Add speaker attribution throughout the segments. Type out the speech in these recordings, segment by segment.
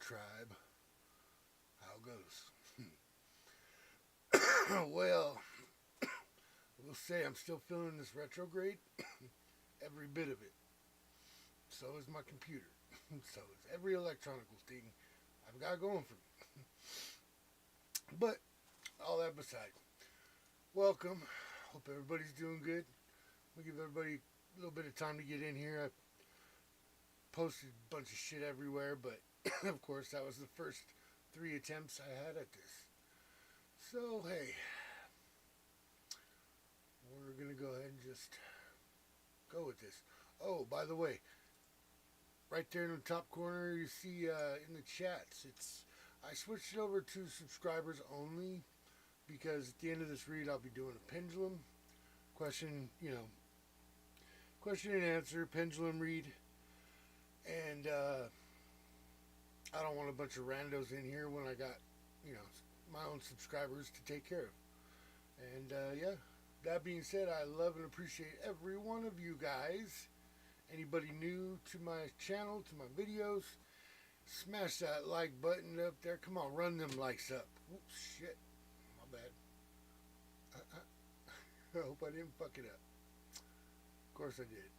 Speaker 1: tribe. How goes? Well, I will say I'm still feeling this retrograde. Every bit of it. So is my computer. So is every electronical thing I've got going for me. But all that beside. Welcome. Hope everybody's doing good. We'll give everybody a little bit of time to get in here. I posted a bunch of shit everywhere, but of course that was the first 3 attempts I had at this. So hey, we're gonna go ahead and just go with this. Oh, by the way, right there in the top corner, you see in the chats, I switched it over to subscribers only because at the end of this read, I'll be doing a pendulum question, question and answer, pendulum read, and I don't want a bunch of randos in here when I got, my own subscribers to take care of. And yeah, that being said, I love and appreciate every one of you guys. Anybody new to my channel, to my videos, smash that like button up there. Come on, run them likes up. Oops, shit. My bad. I hope I didn't fuck it up. Of course I did.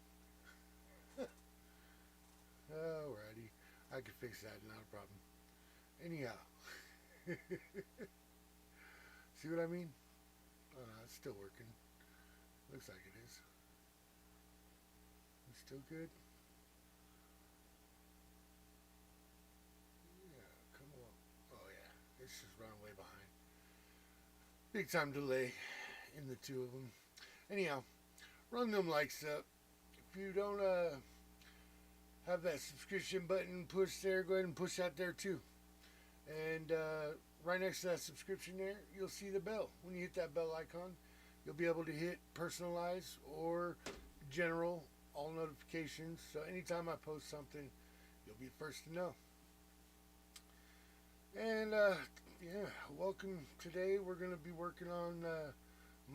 Speaker 1: Alrighty. I can fix that, not a problem. Anyhow. See what I mean? Oh no, it's still working. Looks like it is. It's still good? Yeah, come on. Oh yeah, it's just running way behind. Big time delay in the two of them. Anyhow, run them likes up. If you don't have that subscription button pushed there, go ahead and push that there too. And right next to that subscription there, you'll see the bell. When you hit that bell icon, you'll be able to hit personalize or general, all notifications. So anytime I post something, you'll be the first to know. And yeah, welcome. Today we're going to be working on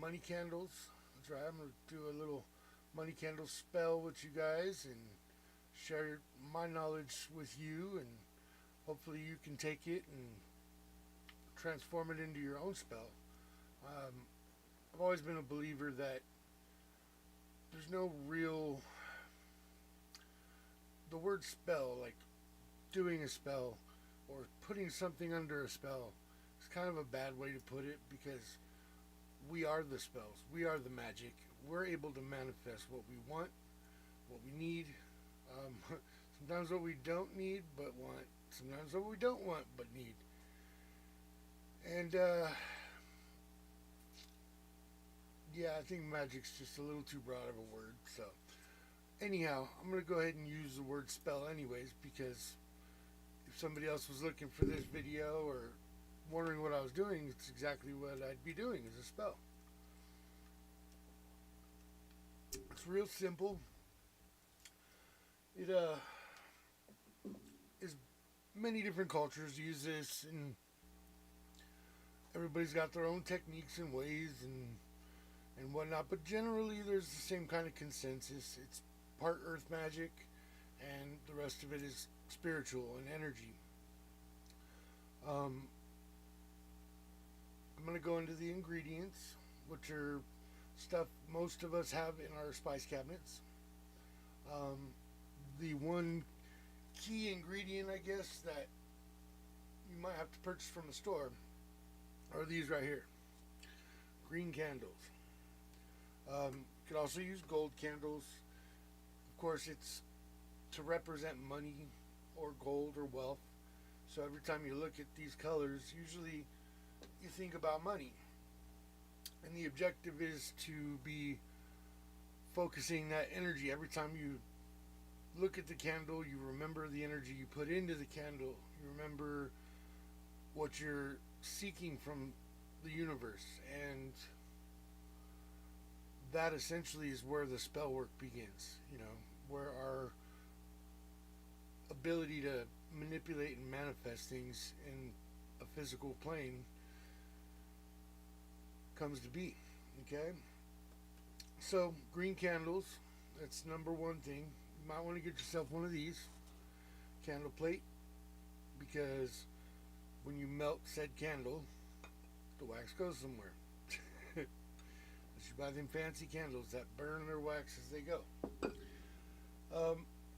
Speaker 1: money candles. That's right, I'm going to do a little money candle spell with you guys and share my knowledge with you, and hopefully you can take it and transform it into your own spell. I've always been a believer that there's no real, the word spell, like doing a spell or putting something under a spell, is kind of a bad way to put it, because we are the spells, we are the magic. We're able to manifest what we want, what we need, sometimes what we don't need but want, sometimes what we don't want but need. And yeah, I think magic's just a little too broad of a word. So anyhow, I'm going to go ahead and use the word spell anyways, because if somebody else was looking for this video or wondering what I was doing, it's exactly what I'd be doing, is a spell. It's real simple. It is, many different cultures use this, and everybody's got their own techniques and ways and whatnot, but generally there's the same kind of consensus. It's part earth magic and the rest of it is spiritual and energy. I'm going to go into the ingredients, which are stuff most of us have in our spice cabinets. The one key ingredient, I guess, that you might have to purchase from the store are these right here. Green candles. You could also use gold candles. Of course, it's to represent money or gold or wealth. So every time you look at these colors, usually you think about money. And the objective is to be focusing that energy. Every time you look at the candle, you remember the energy you put into the candle. You remember what you're seeking from the universe, and that essentially is where the spell work begins, where our ability to manipulate and manifest things in a physical plane comes to be. Okay, so green candles, that's number one thing. You might want to get yourself one of these candle plate. because when you melt said candle, the wax goes somewhere. You buy them fancy candles that burn their wax as they go.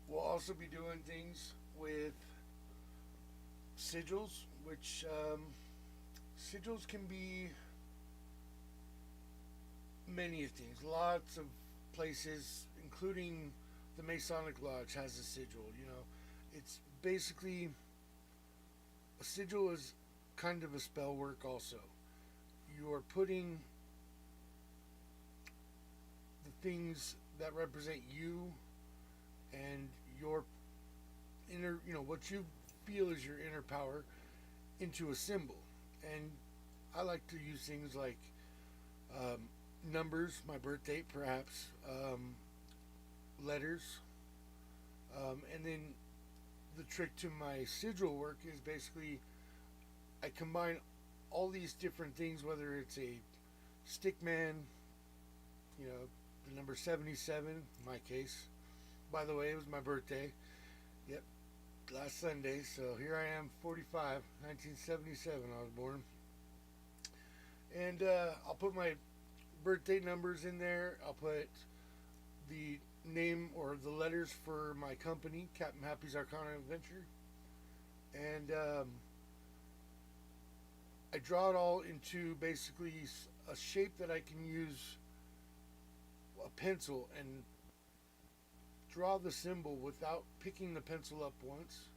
Speaker 1: We'll also be doing things with sigils, which sigils can be many things. Lots of places, including the Masonic Lodge, has a sigil. You know, it's basically a sigil is kind of a spell work. Also, you are putting the things that represent you and your inner, you know, what you feel is your inner power into a symbol. And I like to use things like numbers, my birth date perhaps, letters, and then the trick to my sigil work is basically I combine all these different things, whether it's a stick man, you know, the number 77 in my case. By the way, it was my birthday. Yep, last Sunday. So here I am, 45, 1977 I was born. And I'll put my birthday numbers in there. I'll put the name or the letters for my company, Capt Happy's Arcana Adventure. And I draw it all into basically a shape that I can use a pencil and draw the symbol without picking the pencil up once.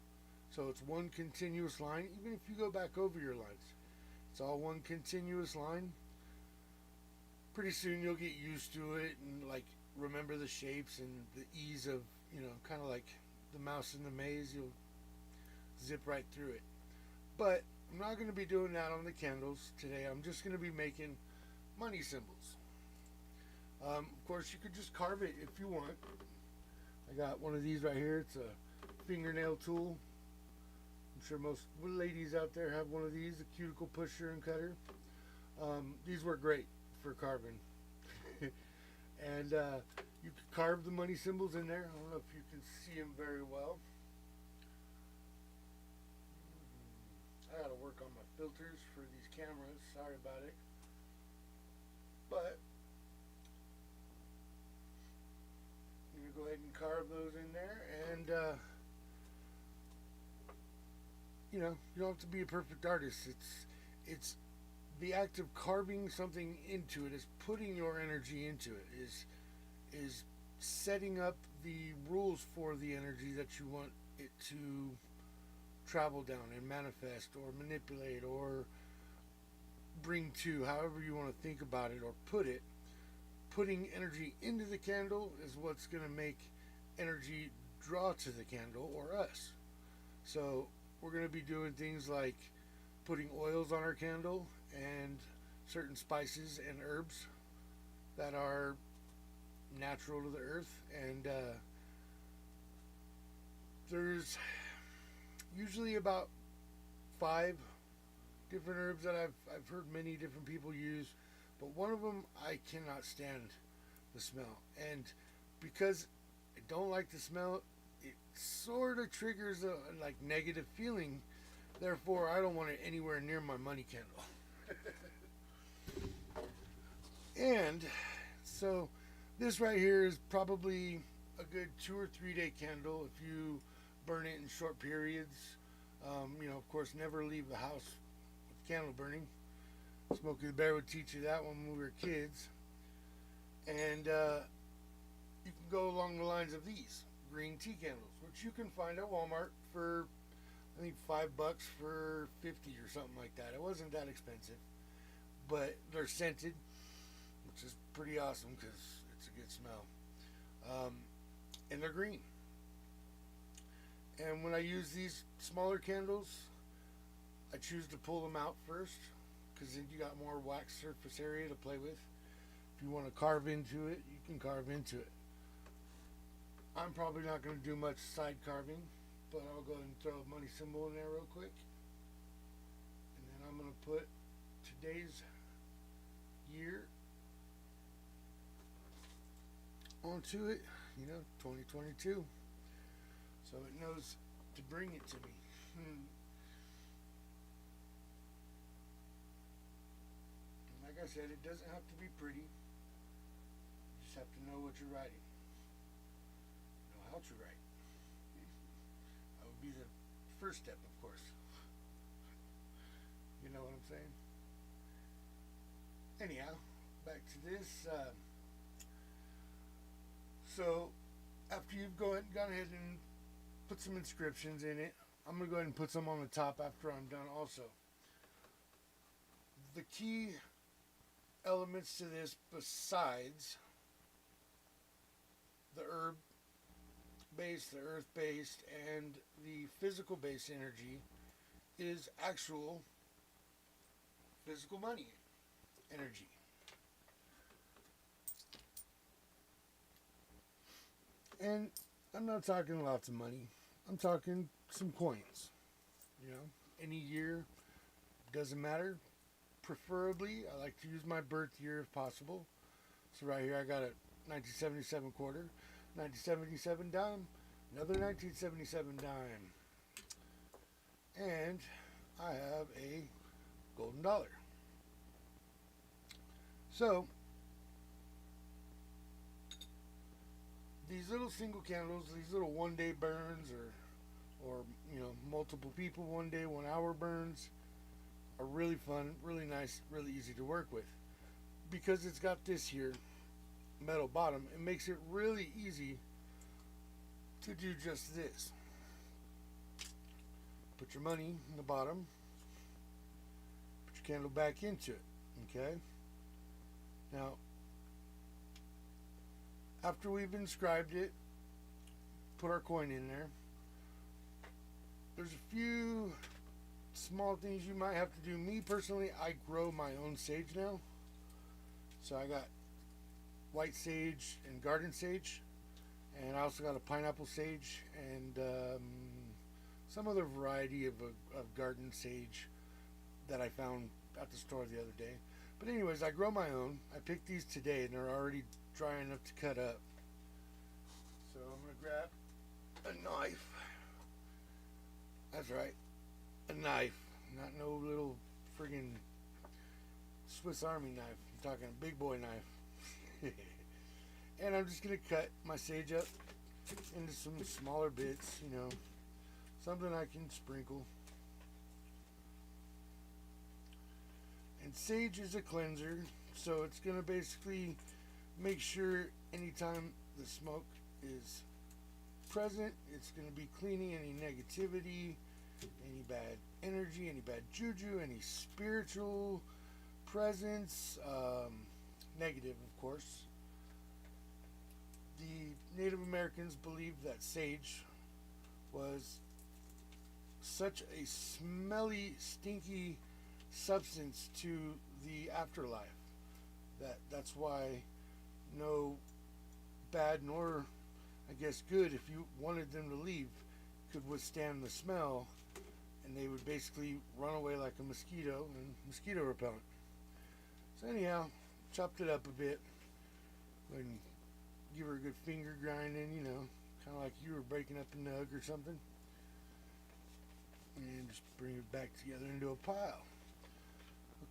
Speaker 1: So it's one continuous line. Even if you go back over your lines, it's all one continuous line. Pretty soon you'll get used to it and like remember the shapes and the ease of, you know, kind of like the mouse in the maze. You'll zip right through it. But I'm not going to be doing that on the candles today. I'm just going to be making money symbols. Of course, you could just carve it if you want. I got one of these right here. It's a fingernail tool. I'm sure most ladies out there have one of these, a cuticle pusher and cutter. These work great for carving. And you could carve the money symbols in there. I don't know if you can see them very well. I gotta work on my filters for these cameras. Sorry about it. But I'm gonna go ahead and carve those in there, and you know, you don't have to be a perfect artist. It's the act of carving something into it, is putting your energy into it, is setting up the rules for the energy that you want it to travel down and manifest or manipulate or bring to, however you want to think about it or put it. Putting energy into the candle is what's going to make energy draw to the candle or us. So we're going to be doing things like putting oils on our candle and certain spices and herbs that are natural to the earth. And there's usually about 5 different herbs that I've heard many different people use, but one of them I cannot stand the smell, and because I don't like the smell, it sort of triggers a like negative feeling. Therefore, I don't want it anywhere near my money candle. And so this right here is probably a good 2 or 3 day candle if you burn it in short periods. You know, of course, never leave the house with candle burning. Smokey the Bear would teach you that when we were kids. And you can go along the lines of these green tea candles, which you can find at Walmart for, I think, $5 for 50 or something like that. It wasn't that expensive, but they're scented, which is pretty awesome because it's a good smell. And they're green. And when I use these smaller candles, I choose to pull them out first, because then you got more wax surface area to play with. If you want to carve into it, you can carve into it. I'm probably not going to do much side carving, but I'll go ahead and throw a money symbol in there real quick. And then I'm going to put today's year onto it, you know, 2022. So it knows to bring it to me. I said, it doesn't have to be pretty. You just have to know what you're writing. Know how to write. That would be the first step, of course. You know what I'm saying? Anyhow, back to this. So, after you've gone ahead and put some inscriptions in it, I'm going to go ahead and put some on the top after I'm done also. The key elements to this, besides the herb based, the earth based, and the physical based energy, is actual physical money energy. And I'm not talking lots of money. I'm talking some coins. You know, any year, doesn't matter. Preferably, I like to use my birth year if possible. So right here I got a 1977 quarter, 1977 dime, another 1977 dime. And I have a golden dollar. So, these little single candles, these little one-day burns, or you know, multiple people 1 day, 1 hour burns, are really fun, really nice, really easy to work with. Because it's got this here metal bottom, it makes it really easy to do just this. Put your money in the bottom, put your candle back into it, okay? Now, after we've inscribed it, put our coin in there, there's a few small things you might have to do. Me personally, I grow my own sage now. So I got white sage and garden sage, and I also got a pineapple sage and some other variety of garden sage that I found at the store the other day. But anyways, I grow my own. I picked these today and they're already dry enough to cut up. So I'm going to grab a knife. That's right, a knife, not no little friggin' Swiss Army knife. I'm talking a big boy knife. And I'm just going to cut my sage up into some smaller bits, you know, something I can sprinkle. And sage is a cleanser, so it's going to basically make sure anytime the smoke is present, it's going to be cleaning any negativity, any bad energy, any bad juju, any spiritual presence, negative, of course. The Native Americans believed that sage was such a smelly, stinky substance to the afterlife that's why no bad nor, I guess, good, if you wanted them to leave, could withstand the smell, and they would basically run away like a mosquito, and mosquito repellent. So anyhow, chopped it up a bit and give her a good finger grinding, you know, kind of like you were breaking up a nug or something, and just bring it back together into a pile.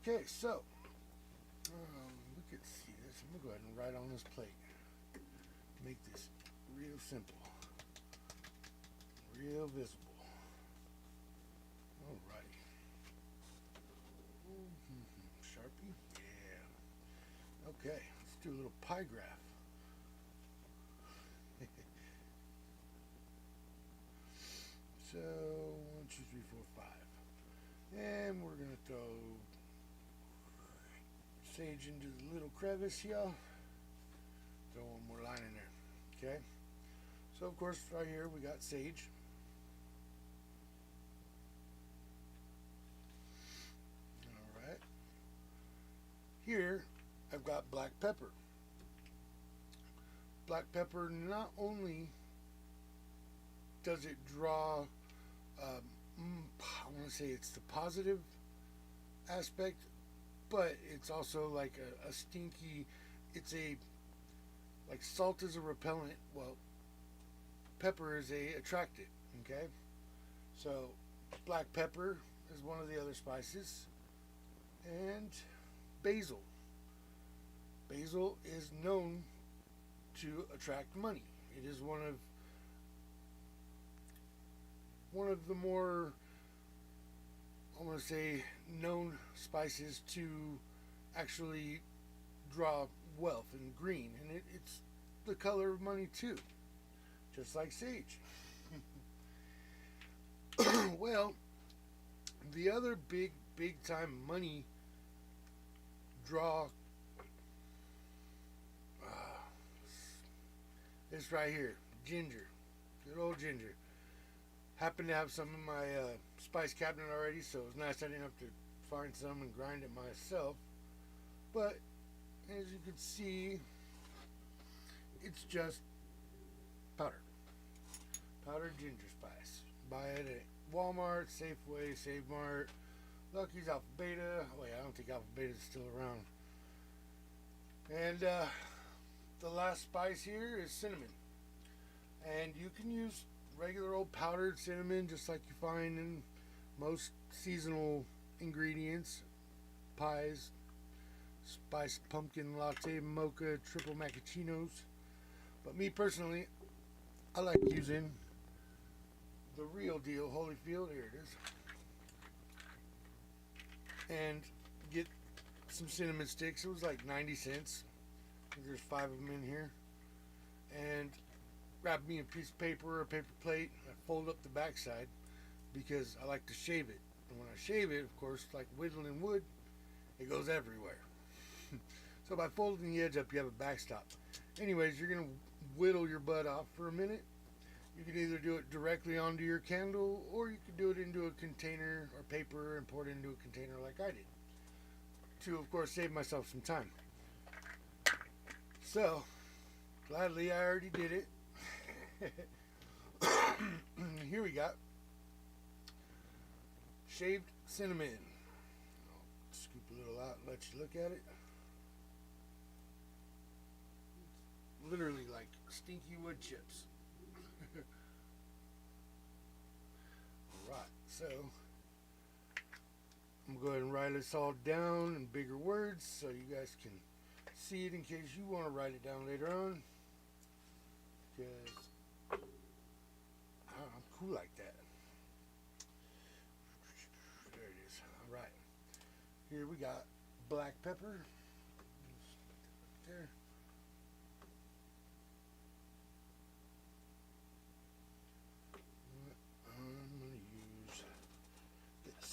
Speaker 1: Okay, so we can see this. I'm gonna go ahead and write on this plate. Make this real simple, real visible. Alrighty. Sharpie? Yeah. Okay, let's do a little pie graph. So, 1, 2, 3, 4, 5. And we're gonna throw sage into the little crevice here. Throw one more line in there. Okay, so of course right here we got sage. Alright, here I've got black pepper. Black pepper, not only does it draw I want to say it's the positive aspect, but it's also like a stinky, it's a, like salt is a repellent, well, pepper is a attractant, okay? So black pepper is one of the other spices, and basil. Basil is known to attract money. It is one of the more, I want to say, known spices to actually draw wealth and green, and it's the color of money too, just like sage. Well, the other big time money draw, this right here, ginger, good old ginger. Happened to have some in my spice cabinet already, so it was nice I didn't have to find some and grind it myself. But as you can see, it's just powder. Powdered ginger spice. Buy it at Walmart, Safeway, Save Mart, Lucky's, Alpha Beta. Oh yeah, I don't think Alpha Beta is still around. And the last spice here is cinnamon. And you can use regular old powdered cinnamon just like you find in most seasonal ingredients, pies, spiced pumpkin latte, mocha, triple macchiatos. But me personally, I like using the real deal Holyfield. Here it is. And get some cinnamon sticks. It was like 90 cents. There's 5 of them in here. And grab me a piece of paper or a paper plate. I fold up the backside because I like to shave it. And when I shave it, of course, like whittling wood, it goes everywhere. So by folding the edge up, you have a backstop. Anyways, you're going to whittle your bud off for a minute. You can either do it directly onto your candle, or you could do it into a container or paper and pour it into a container like I did, to, of course, save myself some time. So, gladly I already did it. Here we got shaved cinnamon. I'll scoop a little out and let you look at it. It's literally like stinky wood chips. Alright, so I'm going to go ahead and write this all down in bigger words so you guys can see it in case you want to write it down later on. Because I'm cool like that. There it is. Alright. Here we got black pepper. There. I'm going to use this.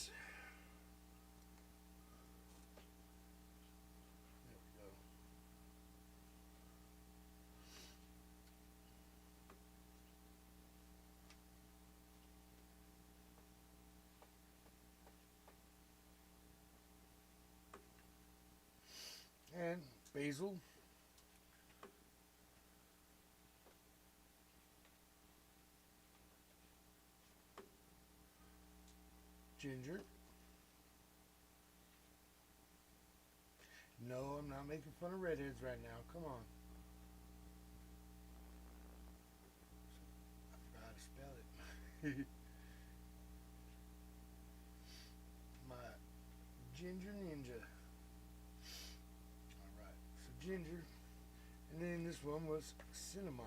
Speaker 1: There we go. And basil. Ginger. No, I'm not making fun of redheads right now. Come on. I forgot how to spell it. My ginger ninja. Alright, so ginger. And then this one was cinnamon.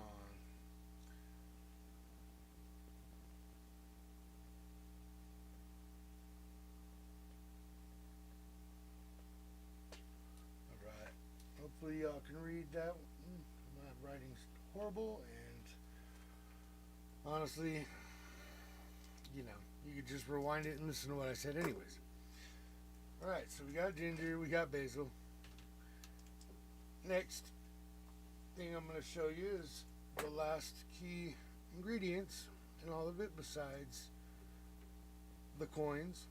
Speaker 1: Hopefully y'all can read that. My writing's horrible, and honestly, you could just rewind it and listen to what I said anyways. Alright, so we got ginger, we got basil. Next thing I'm going to show you is the last key ingredients in all of it besides the coins.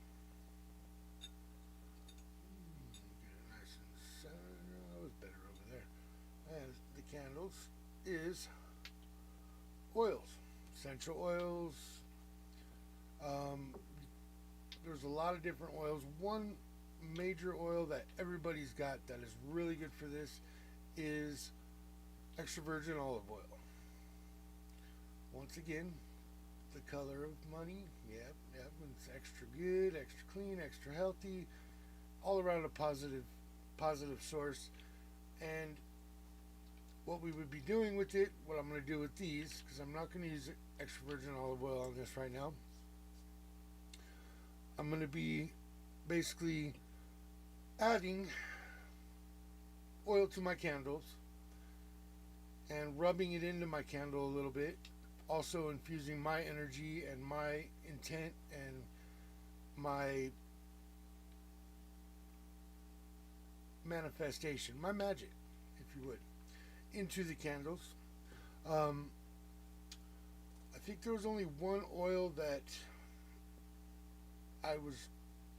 Speaker 1: And the candles is oils, essential oils. There's a lot of different oils. One major oil that everybody's got that is really good for this is extra virgin olive oil. Once again, the color of money. Yep, it's extra good, extra clean, extra healthy, all around a positive source. And what we would be doing with it, what I'm going to do with these, because I'm not going to use extra virgin olive oil on this right now. I'm going to be basically adding oil to my candles and rubbing it into my candle a little bit, also infusing my energy and my intent and my manifestation, my magic, if you would, into the candles. I think there was only one oil that I was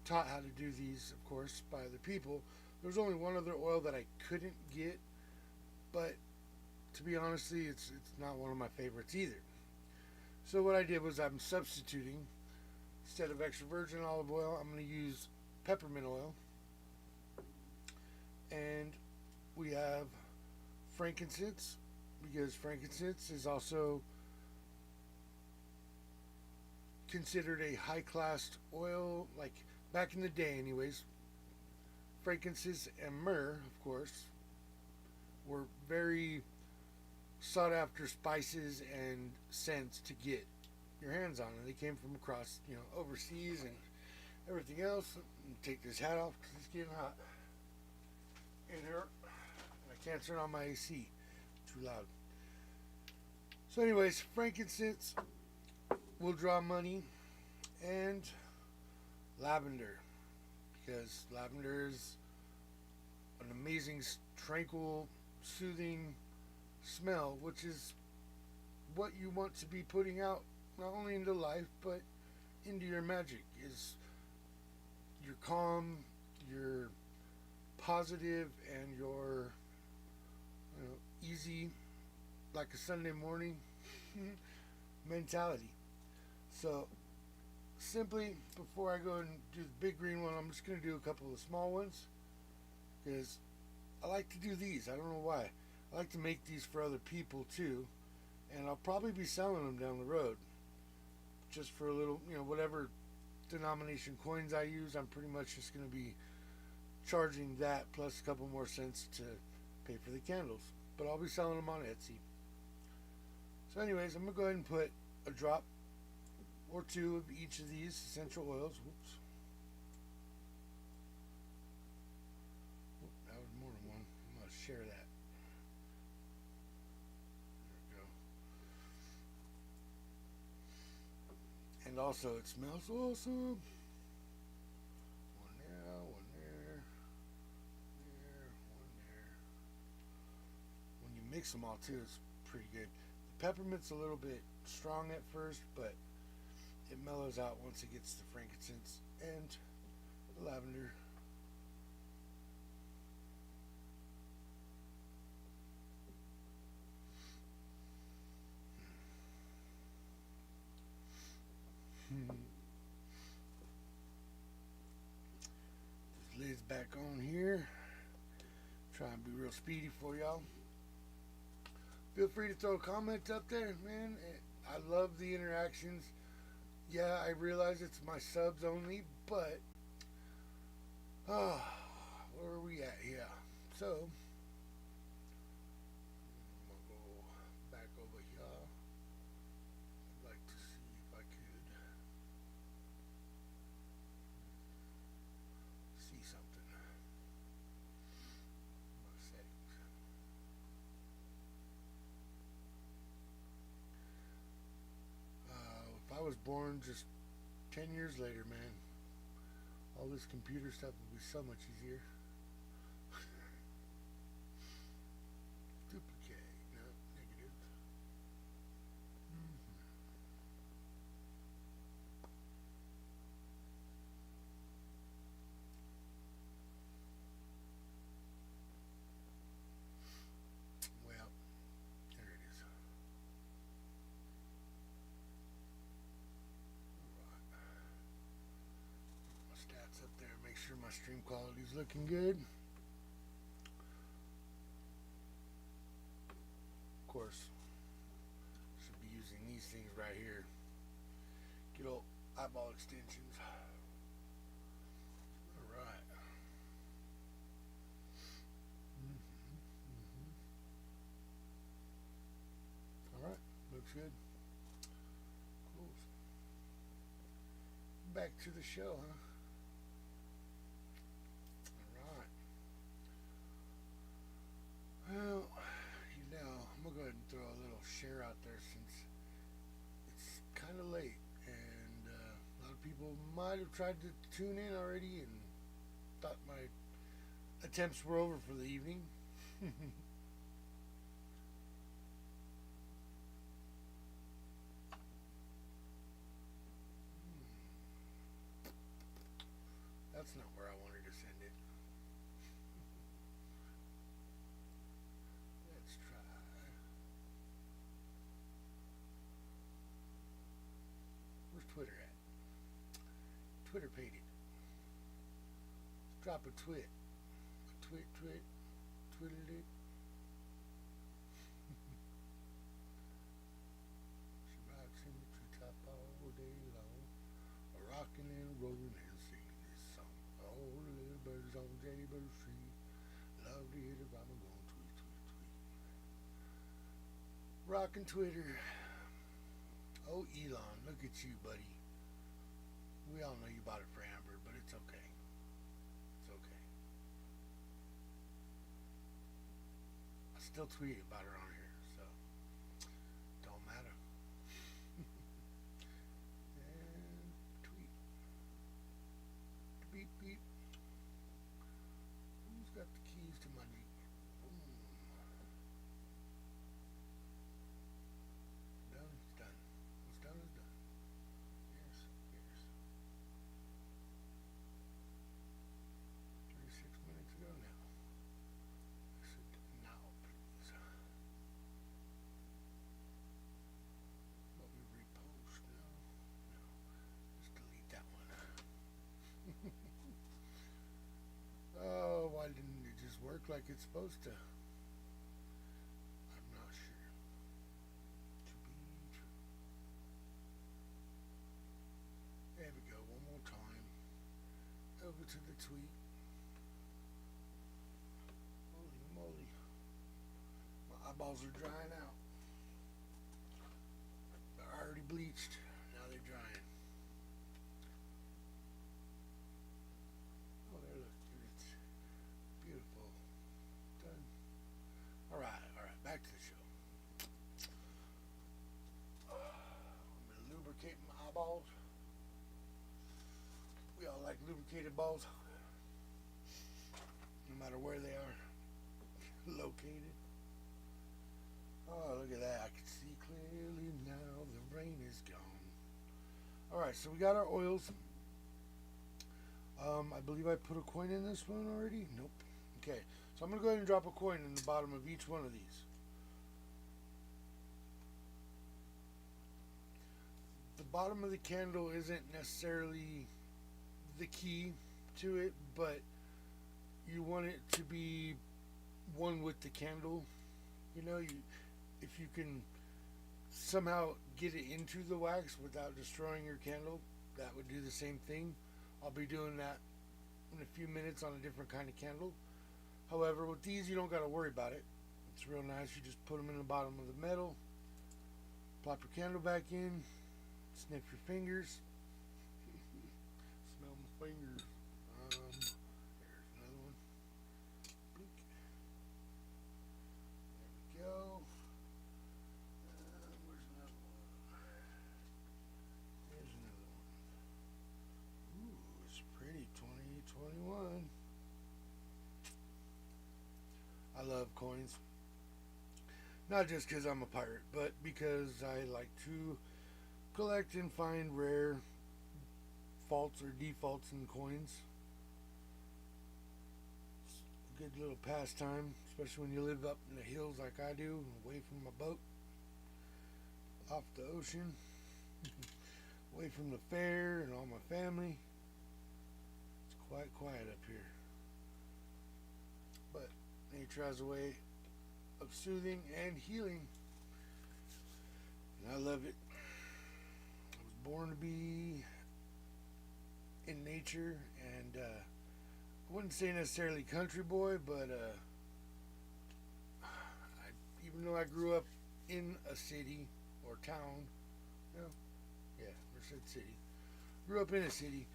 Speaker 1: taught how to do these, of course, by the people. There was only one other oil that I couldn't get, but to be honestly, it's not one of my favorites either. So what I did was I'm substituting, instead of extra virgin olive oil, I'm going to use peppermint oil. And we have frankincense, because frankincense is also considered a high-class oil, like back in the day anyways. Frankincense and myrrh, of course, were very sought-after spices and scents to get your hands on, and they came from across, overseas and everything else. Take this hat off because it's getting hot in here. I can't turn on my AC, too loud. So anyways, frankincense will draw money, and lavender, because lavender is an amazing, tranquil, soothing smell, which is what you want to be putting out, not only into life but into your magic. Is your calm, your positive, and your easy, like a Sunday morning mentality. So simply, before I go and do the big green one, I'm just going to do a couple of small ones, because I like to do these. I don't know why. I like to make these for other people too, and I'll probably be selling them down the road, just for a little, whatever denomination coins I use. I'm pretty much just going to be charging that plus a couple more cents to pay for the candles, but I'll be selling them on Etsy. So anyways, I'm going to go ahead and put a drop or two of each of these essential oils. Whoops. That was more than one. I'm going to share that. There we go. And also, it smells awesome. One there, one there, there, one there. When you mix them all too, it's pretty good. The peppermint's a little bit strong at first, but it mellows out once it gets the frankincense and the lavender. This lid's back on here. Try and be real speedy for y'all. Feel free to throw a comment up there, man. I love the interactions. Yeah, I realize it's my subs only, but where are we at? Yeah, so I'm gonna go back over here. I'd like to see if I could see something. My settings. If I was born just 10 years later, man, all this computer stuff would be so much easier. Duplicate, no, negative. Well, there it is. My stats up there, make sure my stream quality is looking good. Of course, should be using these things right here. Good old eyeball extensions. Alright. good. Cool. Back to the show, huh? Alright. Well, I'm going to go ahead and throw a little share out there since it's kind of late. And a lot of people might have tried to tune in already and thought my attempts were over for the evening. That's not where I wanted to send it. Let's try. Where's Twitter at? Twitter paid it. Let's drop a twit. Twiddled it. She rocks in the treetop all day long, a rocking and rolling and singing this song. All the little birds on Jaybird Street love to hear the rhyme going tweet, tweet, tweet. Rockin' Twitter. Oh, Elon, look at you, buddy. We all know you bought it for Amber, but it's okay. It's okay. I still tweet about her on here, so don't matter. And tweet. Beep, beep. Who's got the keys to my Jeep? Boom. Done, it's done. What's done is done. Yes, yes. 36 minutes ago now. Exit now, please. But we repost. No. Just delete that one. Oh, why didn't it just work like it's supposed to? I'm not sure. To be true. There we go. One more time. Over to the tweet. Holy moly. My eyeballs are drying out. They're already bleached. Now they're drying. Oh, there, look. It's beautiful. Done. Alright. Back to the show. I'm going to lubricate my eyeballs. We all like lubricated balls. No matter where they are located. Oh, look at that. I can see clearly now. The rain is gone. Alright, so we got our oils. I believe I put a coin in this one already. Nope. Okay, so I'm going to go ahead and drop a coin in the bottom of each one of these. The bottom of the candle isn't necessarily the key to it, but you want it to be one with the candle. If you can somehow get it into the wax without destroying your candle, that would do the same thing. I'll be doing that in a few minutes on a different kind of candle. However, with these, you don't got to worry about it. It's real nice. You just put them in the bottom of the metal, plop your candle back in, sniff your fingers, smell my fingers. There's another one. Blink. There we go. Where's another one? There's another one. Ooh, it's pretty. 2021. I love coins. Not just because I'm a pirate, but because I like to collect and find rare faults or defaults in coins. It's a good little pastime, especially when you live up in the hills like I do, away from my boat, off the ocean, away from the fair and all my family. It's quite quiet up here. But nature has a way of soothing and healing, and I love it. I was born to be in nature, and I wouldn't say necessarily country boy, but even though I grew up in a city, or town. No, yeah, Merced City. Grew up in a city.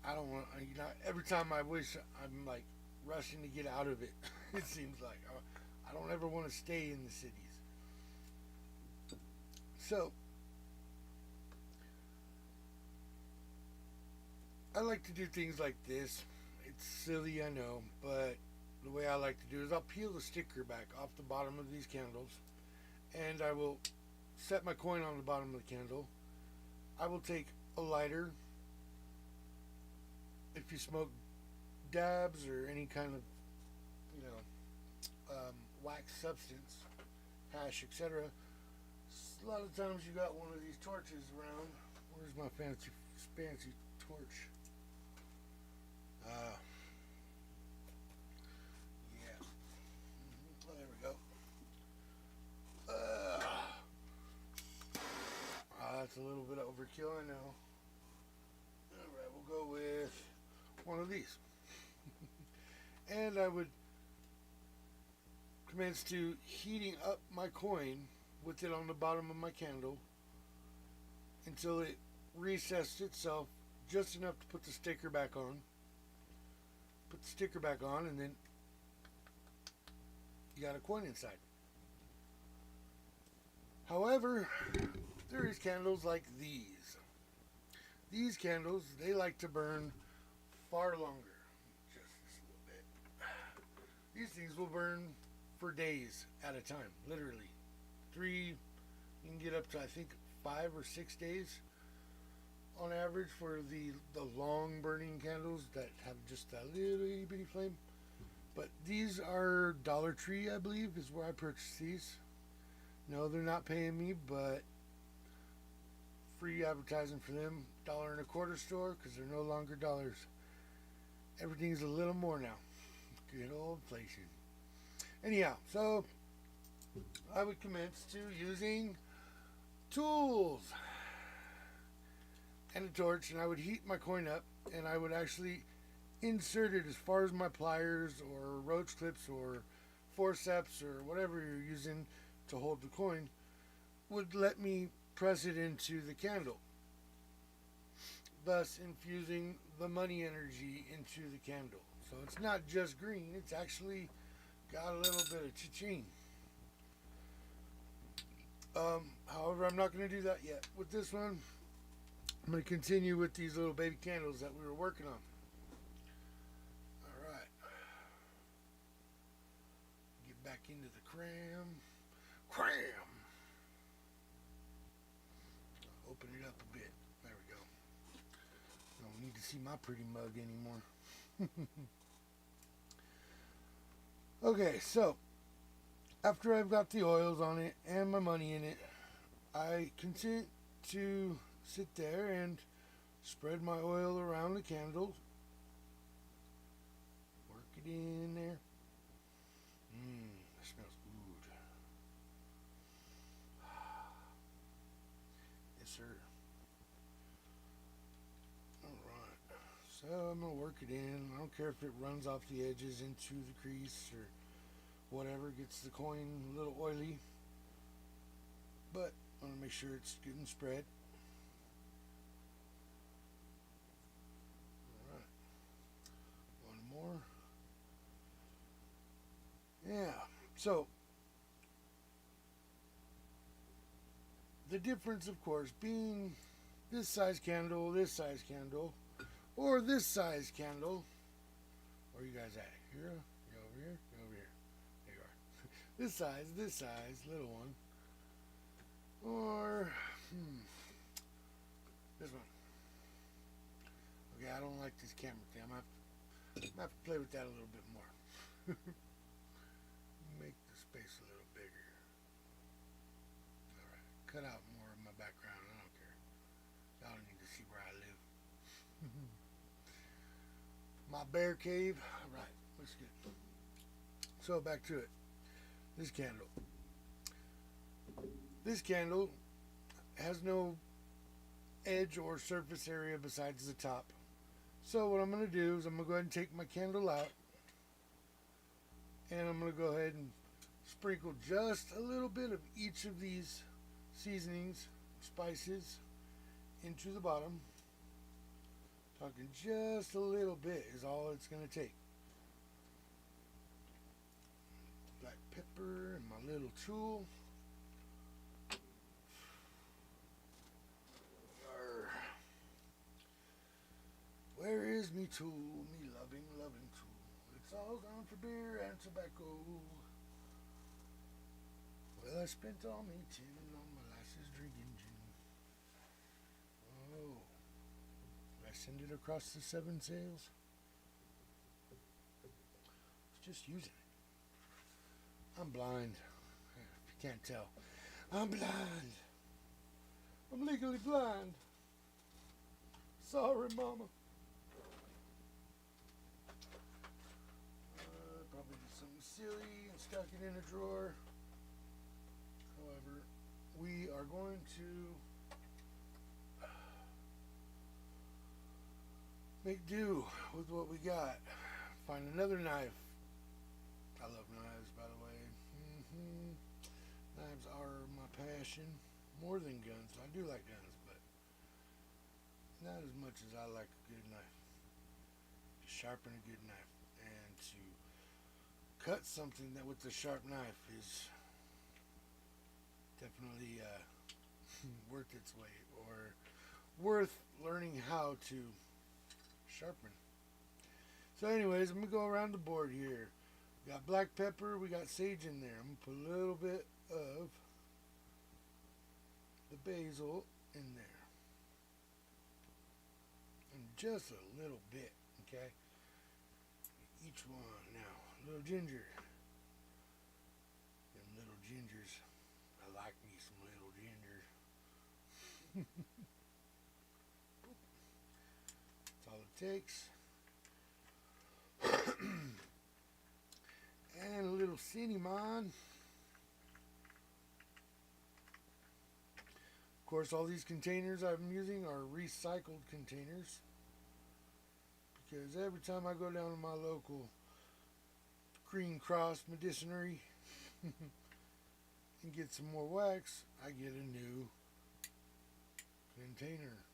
Speaker 1: I don't want. You know, every time I wish I'm like rushing to get out of it. It seems like I don't ever want to stay in the cities. So I like to do things like this. It's silly, I know, but the way I like to do is I'll peel the sticker back off the bottom of these candles, and I will set my coin on the bottom of the candle. I will take a lighter. If you smoke dabs or any kind of, you know, wax substance, hash, etc. A lot of times you got one of these torches around. Where's my fancy torch? Yeah. Oh, there we go. That's a little bit of overkill, I know. Alright, we'll go with one of these. And I would commence to heating up my coin with it on the bottom of my candle until it recessed itself just enough to put the sticker back on. Put the sticker back on, and then you got a coin inside. However, there is candles like these. These candles, they like to burn far longer. Just a little bit. These things will burn for days at a time, literally. 3, you can get up to, I think, 5 or 6 days on average for the long burning candles that have just that little itty bitty flame. But these are Dollar Tree, I believe, is where I purchased these. No, they're not paying me, but free advertising for them. $1.25 store, because they're no longer dollars. Everything's a little more now. Good old inflation. Anyhow, so I would commence to using tools and a torch, and I would heat my coin up, and I would actually insert it as far as my pliers or roach clips or forceps or whatever you're using to hold the coin would let me press it into the candle, thus infusing the money energy into the candle. So it's not just green, it's actually got a little bit of cha-ching. However, I'm not going to do that yet. With this one, I'm going to continue with these little baby candles that we were working on. Alright. Get back into the cram. Open it up a bit. There we go. Don't need to see my pretty mug anymore. Okay, so after I've got the oils on it and my money in it, I continue to sit there and spread my oil around the candles. Work it in there. That smells good. Yes, sir. Alright. So I'm going to work it in. I don't care if it runs off the edges into the crease or whatever, gets the coin a little oily. But I want to make sure it's good and spread. Alright. One more. Yeah. So the difference, of course, being this size candle, or this size candle. Where you guys at? Here? You over here? You over here. There you are. This size, little one. Or this one. Okay, I don't like this camera thing. I'm gonna have to play with that a little bit more. Make the space a little bigger. Alright, cut out more of my background. I don't care. Y'all don't need to see where I live. My bear cave. Alright, looks good. So back to it. This candle. This candle has no edge or surface area besides the top. So what I'm going to do is I'm going to go ahead and take my candle out, and I'm going to go ahead and Sprinkle just a little bit of each of these seasonings, spices, into the bottom. Talking just a little bit is all it's going to take. Black pepper and my little tool. Where is me tool, me loving tool? It's all gone for beer and tobacco. Well, I spent all me tin on molasses drinking gin. Oh, did I send it across the 7 sails? It's just using it. I'm blind. If you can't tell, I'm blind. I'm legally blind. Sorry, Mama. Probably did something silly and stuck it in a drawer. However, we are going to make do with what we got. Find another knife. I love knives, by the way. Knives are my passion. More than guns. I do like guns, but not as much as I like a good knife. To sharpen a good knife. And to cut something that with a sharp knife is definitely worth its weight, or worth learning how to sharpen. So anyways, I'm going to go around the board here. We got black pepper, we got sage in there. I'm going to put a little bit of the basil in there. And just a little bit, okay? Each one now. A little ginger. Them little gingers. I like me some little ginger. That's all it takes. And a little cinnamon. Of course, all these containers I'm using are recycled containers, because every time I go down to my local Green Cross medicinary and get some more wax, I get a new container.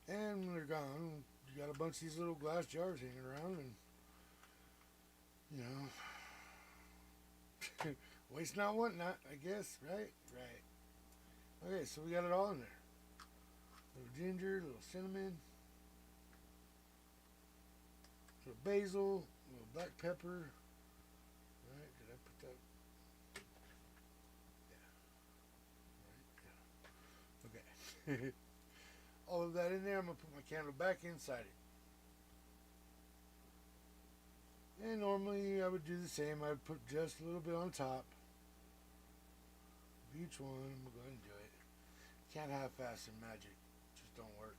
Speaker 1: And when they're gone, you got a bunch of these little glass jars hanging around, and you know, waste not, want not, I guess, right? Right. Okay, so we got it all in there. Little ginger, little cinnamon, little basil, little black pepper. Right, did I put that? Yeah. Right, yeah. Okay. All of that in there. I'm going to put my candle back inside it. And normally I would do the same. I would put just a little bit on top of each one. I'm going to go ahead and do it. Can't half-ass in magic. It just don't work.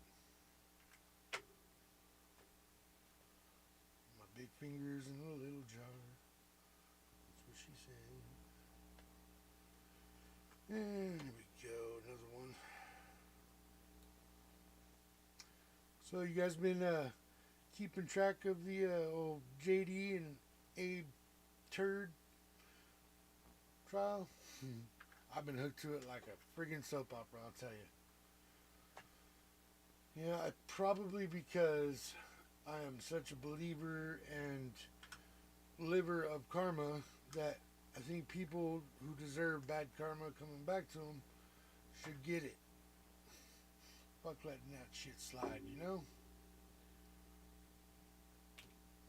Speaker 1: My big fingers in a little jar. That's what she said. And here we go. Another one. So you guys been keeping track of the old JD and Abe Turd trial? I've been hooked to it like a friggin' soap opera, I'll tell you. Yeah, probably because I am such a believer and liver of karma that I think people who deserve bad karma coming back to them should get it. Fuck letting that shit slide, you know?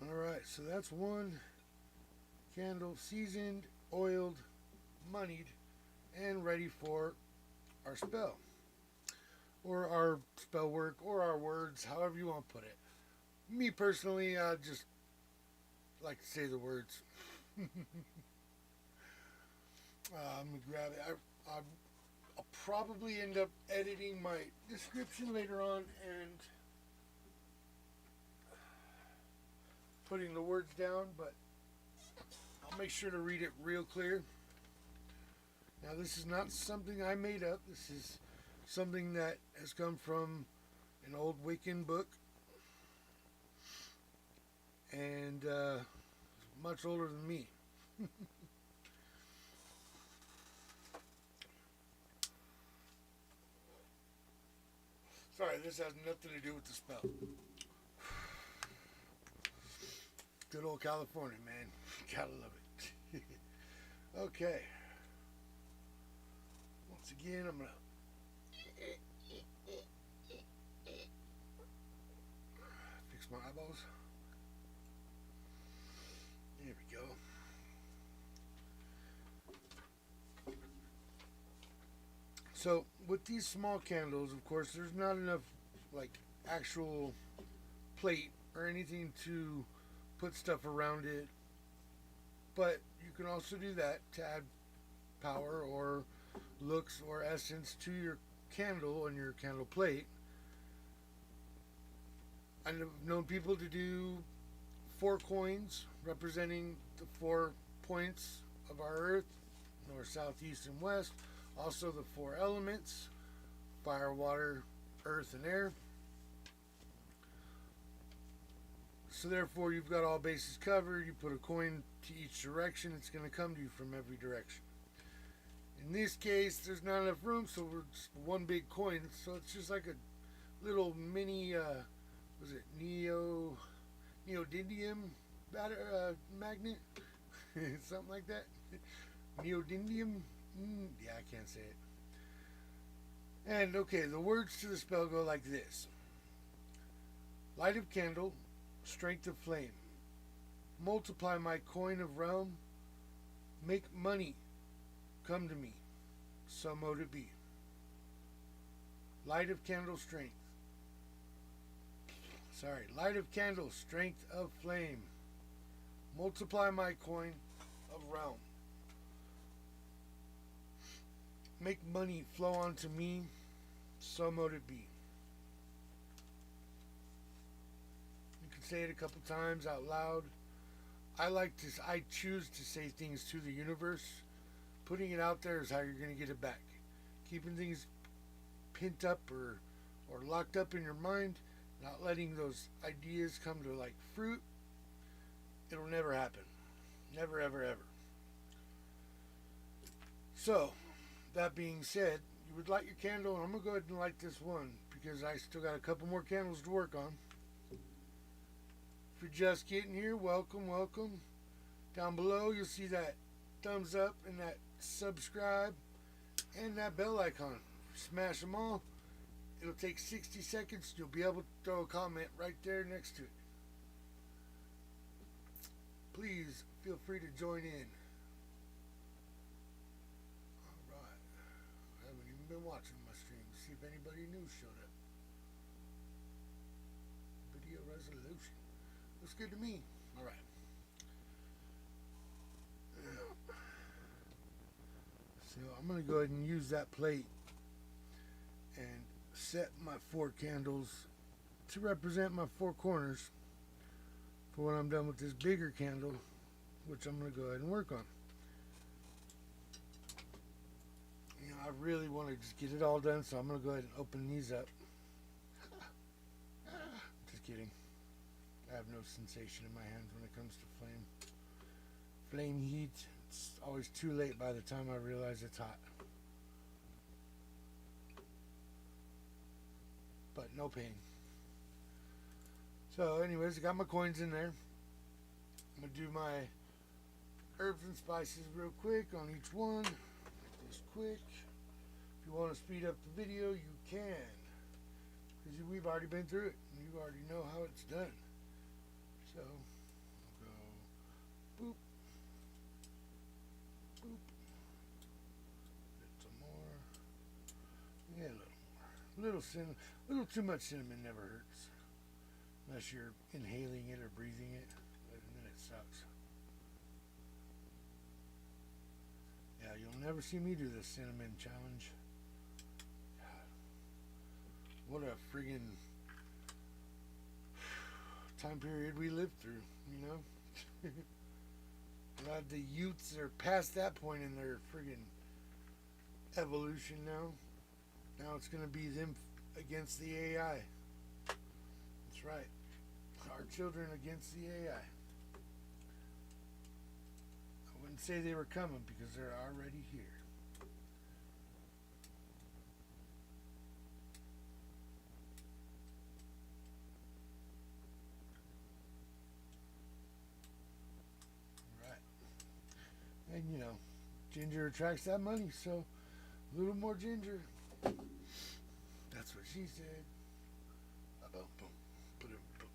Speaker 1: Alright, so that's one candle, seasoned, oiled, moneyed, and ready for our spell. Or our spell work, or our words, however you want to put it. Me personally, I just like to say the words. I'm going to grab it. I'll probably end up editing my description later on and putting the words down, but I'll make sure to read it real clear. Now, this is not something I made up. This is something that has come from an old Wiccan book, and much older than me. Sorry, this has nothing to do with the spell. Good old California, man. Gotta love it. Okay. Once again, I'm gonna fix my eyeballs. There we go. So with these small candles, of course, there's not enough like actual plate or anything to put stuff around it, but you can also do that to add power or looks or essence to your candle and your candle plate. I've known people to do 4 coins representing the 4 points of our earth: north, south, east, and west. Also the 4 elements: fire, water, earth, and air. So therefore you've got all bases covered. You put a coin to each direction, it's going to come to you from every direction. In this case, there's not enough room, so we're just one big coin. So it's just like a little mini, was it neodymium magnet? Something like that. Neodymium? Yeah, I can't say it. And okay, the words to the spell go like this: light of candle, strength of flame. Multiply my coin of realm. Make money come to me. So mote it be. Light of candle, strength. Light of candle, strength of flame. Multiply my coin of realm. Make money flow onto me. So mote it be. You can say it a couple times out loud. I choose to say things to the universe. Putting it out there is how you're going to get it back. Keeping things pent up or locked up in your mind, not letting those ideas come to like fruit, it'll never happen. Never, ever, ever. So, that being said, you would light your candle, and I'm going to go ahead and light this one because I still got a couple more candles to work on. If you're just getting here, welcome, welcome. Down below, you'll see that thumbs up and that subscribe and that bell icon. Smash them all. It'll take 60 seconds. You'll be able to throw a comment right there next to it. Please feel free to join in. Alright. I haven't even been watching my stream to see if anybody new showed up. Video resolution. Looks good to me. Alright. So I'm going to go ahead and use that plate and set my 4 candles to represent my 4 corners for when I'm done with this bigger candle, which I'm going to go ahead and work on. You know, I really want to just get it all done, so I'm going to go ahead and open these up. Just kidding. I have no sensation in my hands when it comes to flame heat. It's always too late by the time I realize it's hot. But no pain. So anyways, I got my coins in there. I'm going to do my herbs and spices real quick on each one. Just quick. If you want to speed up the video, you can. Because we've already been through it. And you already know how it's done. So, we'll go boop. Boop. Get some more. Yeah, a little more. A little too much cinnamon never hurts. Unless you're inhaling it or breathing it. And then it sucks. Yeah, you'll never see me do the cinnamon challenge. God. What a friggin' time period we lived through, you know? Glad the youths are past that point in their friggin' evolution now. Now it's going to be them against the AI. That's right. Our children against the AI. wouldn't say they were coming because they're already here. Right. And you know, ginger attracts that money, so a little more ginger. That's what she said. Boom, boom, boom, boom.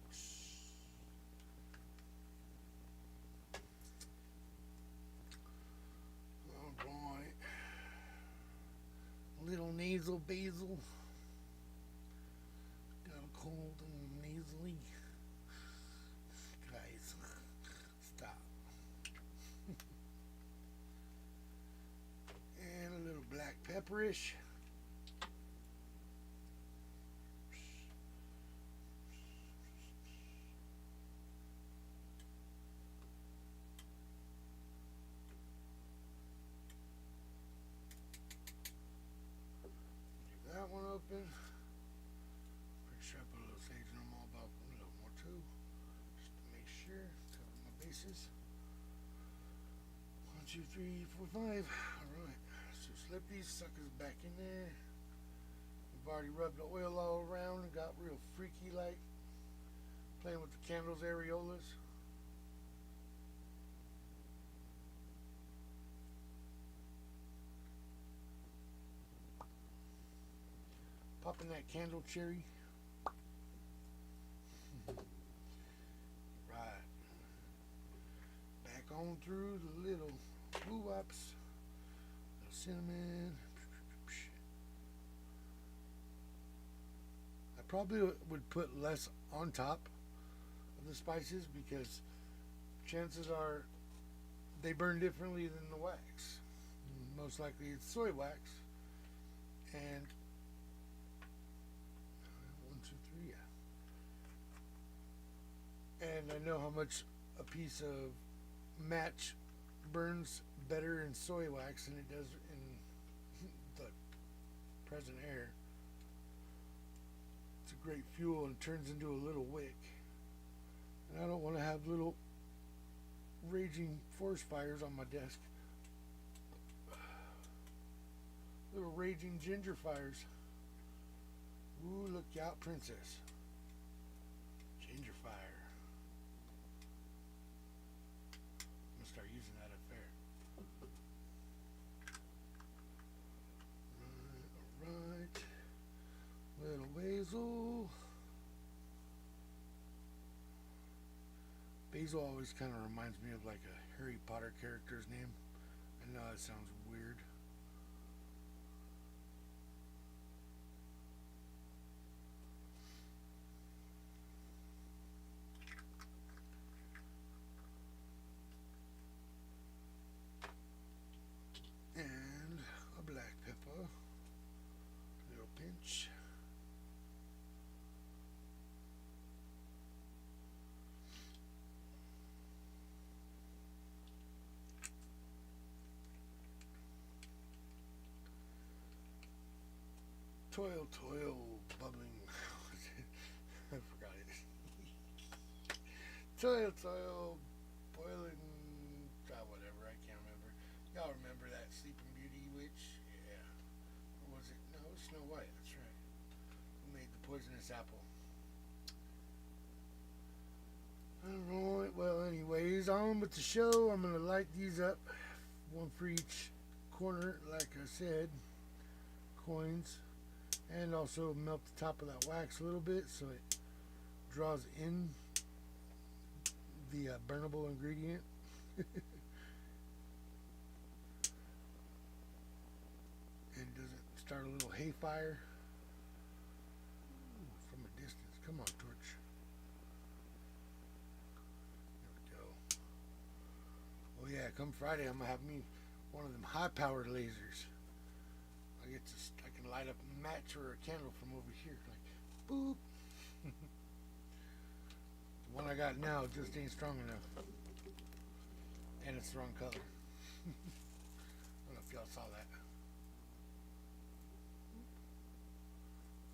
Speaker 1: Oh boy. Little nasal basil. Got a cold and nasally. Guys, stop. And a little black pepperish. That one open. Pretty sure I put a little sage in them, all about a little more too, just to make sure, cover my bases. 1, 2, 3, 4, 5. All right, so slip these suckers back in there. We've already rubbed the oil all around and got real freaky like, playing with the candles areolas. Popping that candle cherry. Right. Back on through the little blue wops. Little cinnamon. I probably would put less on top of the spices because chances are they burn differently than the wax. Most likely it's soy wax. And 1, 2, 3, yeah. And I know how much a piece of match burns better in soy wax than it does in the present air. It's a great fuel and turns into a little wick. And I don't want to have little raging forest fires on my desk. Little raging ginger fires. Ooh, look out, princess. Ginger fire. I'm gonna start using that at fair. Alright. Little basil. Basil always kind of reminds me of like a Harry Potter character's name. I know that sounds weird. And a black pepper, little pinch. Toil, toil, bubbling. I forgot it. Toil, toil, boiling. Whatever, I can't remember. Y'all remember that Sleeping Beauty witch? Yeah. Or was it? No, it was Snow White. That's right. Who made the poisonous apple? Alright, well, anyways, on with the show. I'm going to light these up. One for each corner, like I said. Coins. And also melt the top of that wax a little bit so it draws in the burnable ingredient. And doesn't start a little hay fire. Ooh, from a distance. Come on, torch. There we go. Oh yeah, come Friday I'm gonna have me one of them high-powered lasers. I can light up a match or a candle from over here, like boop. The one I got now just ain't strong enough, and it's the wrong color. I don't know if y'all saw that.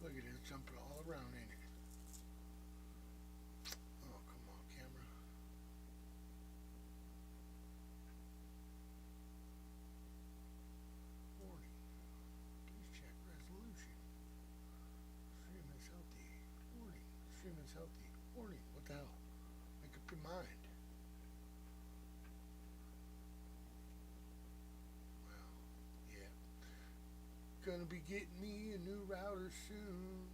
Speaker 1: Look at it, it's jumping all around, ain't it? Oh, come on, camera. It's healthy. Morning. What the hell? Make up your mind. Well, yeah. Gonna be getting me a new router soon.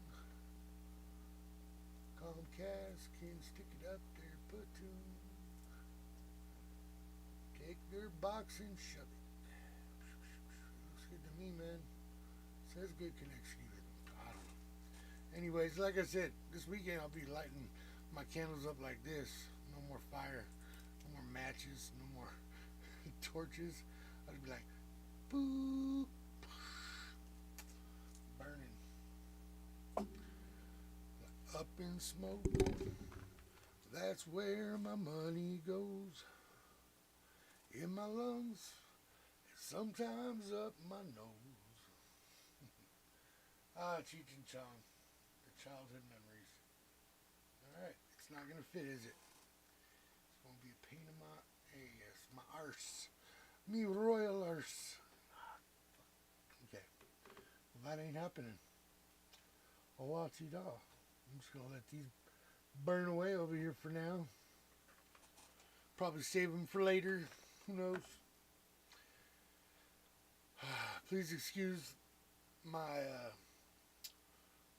Speaker 1: Comcast can stick it up their platoon. Take their box and shove it. Looks good to me, man. Says good connection even. I don't know. Anyways, like I said, this weekend I'll be lighting my candles up like this. No more fire. No more matches. No more torches. I'll be like, boop. Burning. Up in smoke. That's where my money goes. In my lungs. And sometimes up my nose. Cheech and Chong. The childhood memories. Alright. It's not going to fit, is it? It's going to be a pain in my ass. My arse. Me royal arse. Okay. Well, that ain't happening. I'll watch it all. I'm just going to let these burn away over here for now. Probably save them for later. Who knows? Please excuse my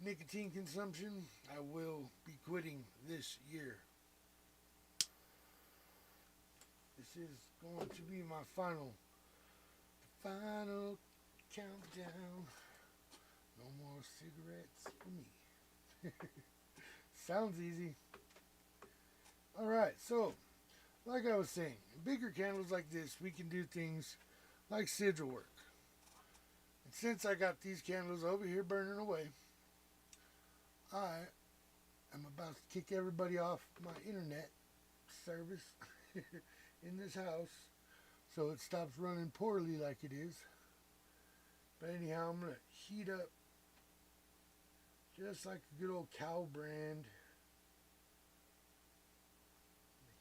Speaker 1: nicotine consumption. I will be quitting this year. This is going to be my final countdown. No more cigarettes for me. Sounds easy. Alright, so, like I was saying, bigger candles like this, we can do things like sigil work. And since I got these candles over here burning away, I am about to kick everybody off my internet service in this house so it stops running poorly like it is. But anyhow, I'm going to heat up just like a good old cow brand.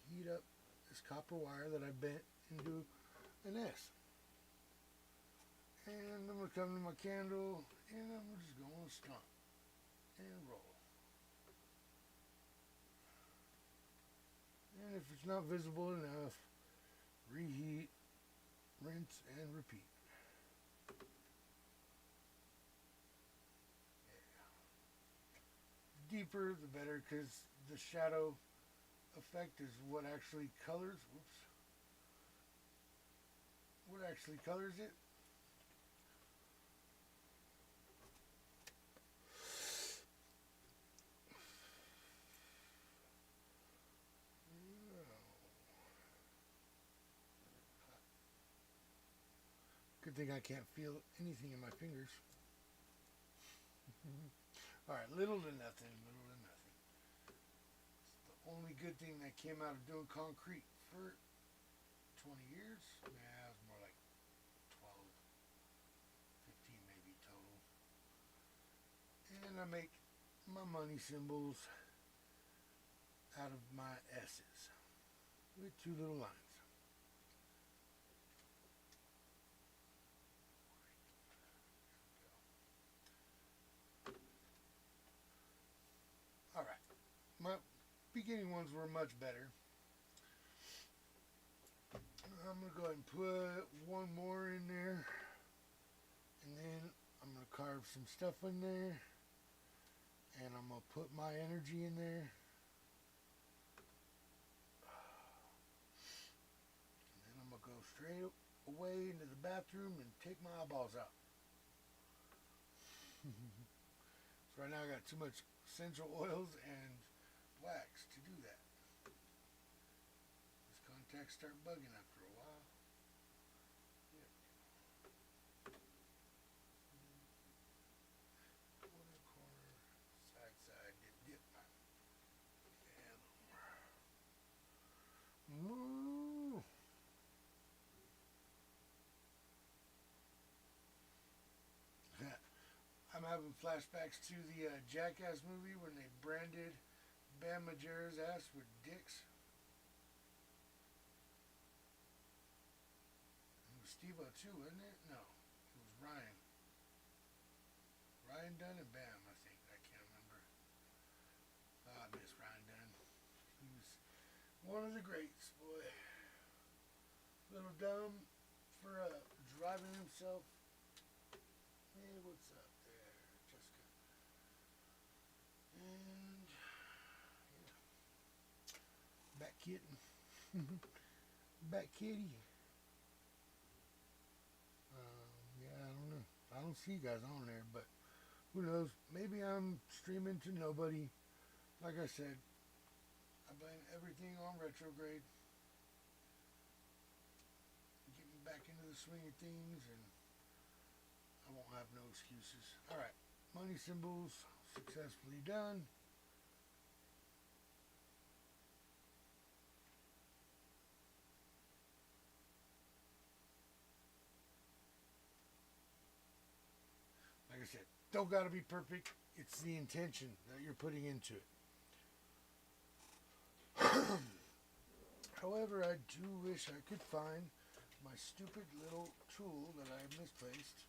Speaker 1: Heat up this copper wire that I bent into an S. And I'm going to come to my candle and I'm just going to stomp and roll. And if it's not visible enough, reheat, rinse, and repeat. Yeah. Deeper the better, because the shadow effect is what actually colors. Whoops. What actually colors it? Good thing I can't feel anything in my fingers. Alright, little to nothing, little to nothing. It's the only good thing that came out of doing concrete for 20 years. Nah, it was more like 12, 15 maybe total. And I make my money symbols out of my S's with two little lines. Alright, my beginning ones were much better. I'm going to go ahead and put one more in there. And then I'm going to carve some stuff in there. And I'm going to put my energy in there. And then I'm going to go straight away into the bathroom and take my eyeballs out. So right now I got too much essential oils and wax to do that. These contacts start bugging after a while. Yep. Corner, side, dip. Yeah, moo. I'm having flashbacks to the Jackass movie when they branded Bam Margera's ass with dicks. It was Steve-O too, wasn't it? No, it was Ryan. Ryan Dunn and Bam, I think. I can't remember. I miss One of the greats, boy. Little dumb for driving himself. Hey, what's up there, Jessica? And yeah, back kitten, back kitty. Yeah, I don't know. I don't see you guys on there, but who knows? Maybe I'm streaming to nobody. Like I said, I blame everything on retrograde. Getting back into the swing of things, and I won't have no excuses. Alright, money symbols successfully done. Like I said, don't gotta be perfect. It's the intention that you're putting into it. However, I do wish I could find my stupid little tool that I misplaced.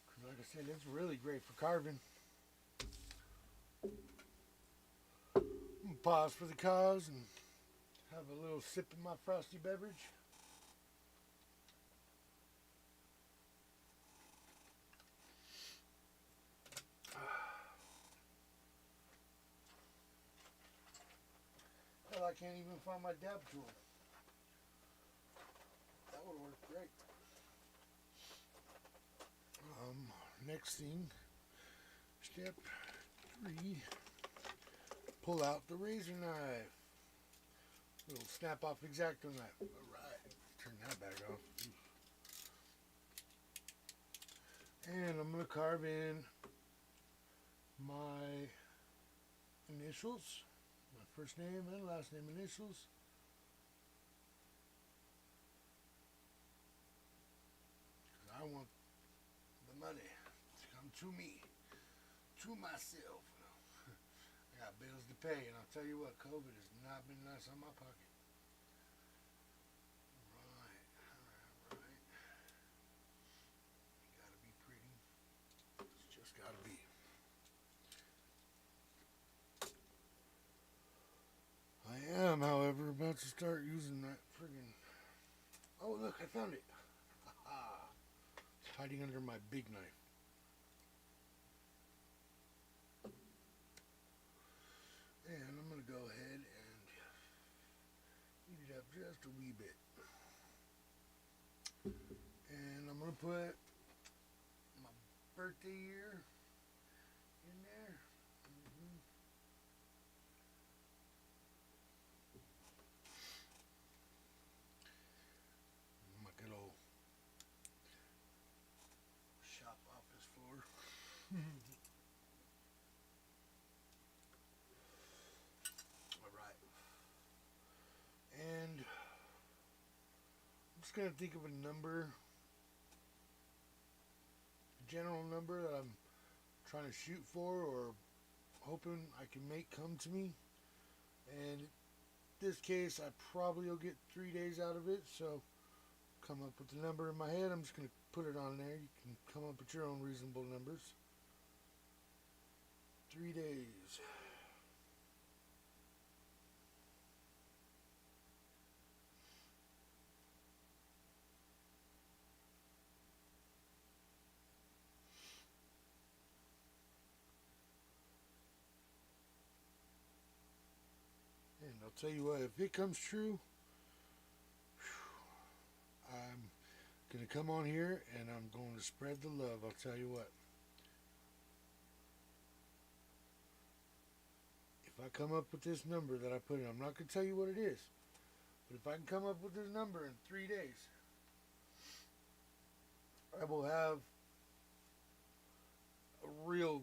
Speaker 1: Because like I said, it's really great for carving. I'm going to pause for the cause and have a little sip of my frosty beverage. Hell, I can't even find my dab tool. That would work great. Next thing, step 3, pull out the razor knife. Little snap off X-Acto knife. Alright, turn that back off. And I'm going to carve in my initials, my first name and last name initials. Because I want the money to come to me, to myself. I got bills to pay, and I'll tell you what, COVID has not been nice on my pocket. Right. You gotta be pretty. It's just gotta be. I am, however, about to start using that friggin'... Oh, look, I found it. Ha-ha. It's hiding under my big knife. And I'm going to go ahead and heat it up just a wee bit. And I'm going to put my birthday year in there. My good old shop office floor. Alright. And I'm just going to think of a number, a general number that I'm trying to shoot for or hoping I can make come to me. And in this case, I probably will get 3 days out of it, so come up with the number in my head. I'm just going to put it on there. You can come up with your own reasonable numbers. 3 days. And I'll tell you what, if it comes true, I'm going to come on here and I'm going to spread the love. I'll tell you what. If I come up with this number that I put in, I'm not going to tell you what it is, but if I can come up with this number in 3 days, I will have a real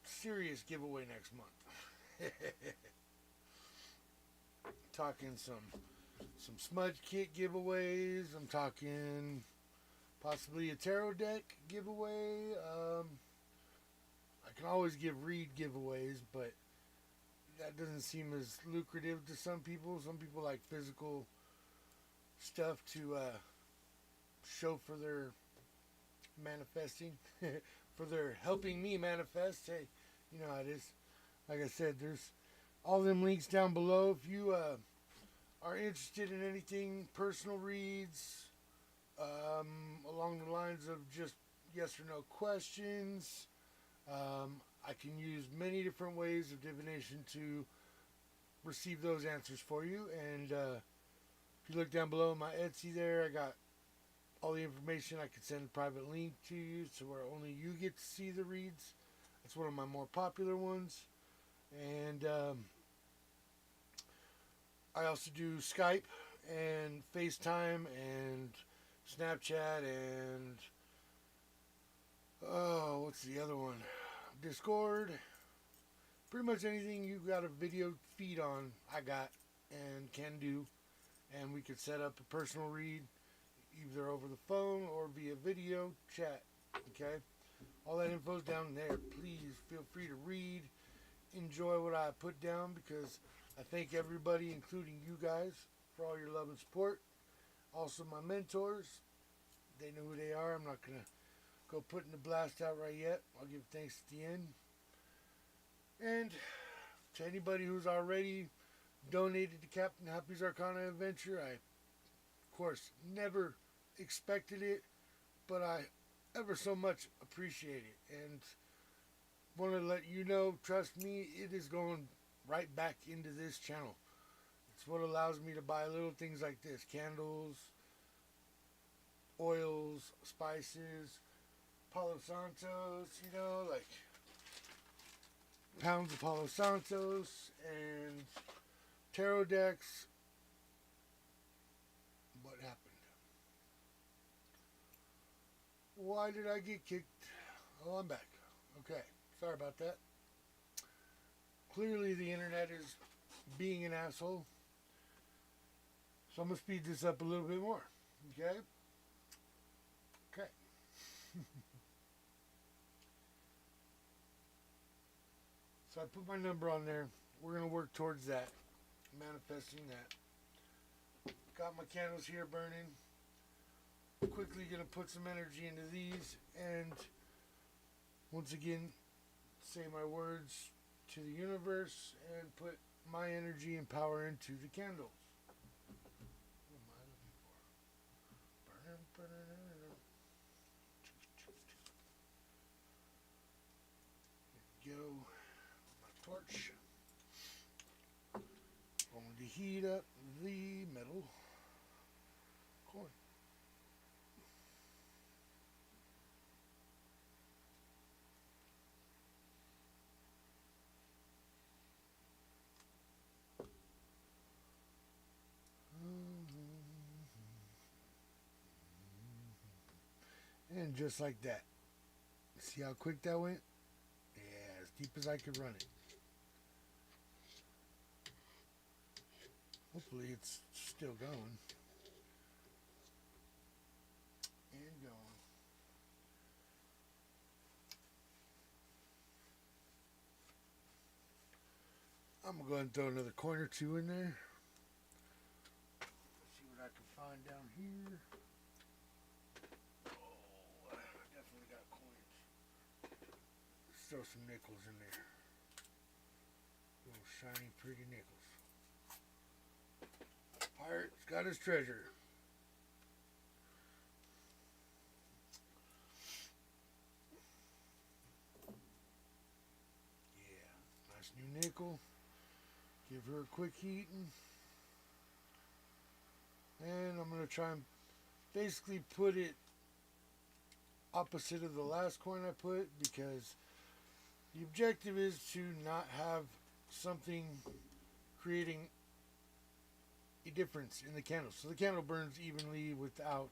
Speaker 1: serious giveaway next month. Talking some smudge kit giveaways. I'm talking possibly a tarot deck giveaway. I can always give read giveaways, but that doesn't seem as lucrative to some people. Some people like physical stuff to show for their manifesting, for their helping me manifest. Hey, you know how it is. Like I said, there's all them links down below. If you are interested in anything, personal reads, along the lines of just yes or no questions, I can use many different ways of divination to receive those answers for you. And if you look down below my Etsy there, I got all the information. I could send a private link to you so where only you get to see the reads. That's one of my more popular ones. And I also do Skype and FaceTime and Snapchat and what's the other one? Discord. Pretty much anything you got a video feed on, I got and can do. And we could set up a personal read either over the phone or via video chat. Okay? All that info's down there. Please feel free to read. Enjoy what I put down, because I thank everybody, including you guys, for all your love and support. Also my mentors. They know who they are. I'm not going to go putting the blast out right yet. I'll give thanks at the end. And to anybody who's already donated to Captain Happy's Arcana Adventure, I, of course, never expected it, but I ever so much appreciate it. And want to let you know, trust me, it is going right back into this channel. It's what allows me to buy little things like this: candles, oils, spices, Palo Santos, you know, like pounds of Palo Santos and tarot decks. What happened? Why did I get kicked? Oh, I'm back. Okay, sorry about that. Clearly the internet is being an asshole. So I'm going to speed this up a little bit more. Okay? Okay. So I put my number on there. We're going to work towards that. Manifesting that. Got my candles here burning. Quickly going to put some energy into these. And once again, say my words to the universe and put my energy and power into the candles. What am I looking for? There we go. My torch. Going to heat up the metal coin. And just like that. See how quick that went? Yeah, as deep as I could run it. Hopefully it's still going. And going. I'm going to go ahead and throw another coin or two in there. See what I can find down here. Oh, I definitely got coins. Let's throw some nickels in there. Little shiny, pretty nickels. Pirate's got his treasure. Yeah, nice new nickel. Give her a quick heating. And I'm going to try and basically put it opposite of the last coin I put, because the objective is to not have something creating a difference in the candle. So the candle burns evenly without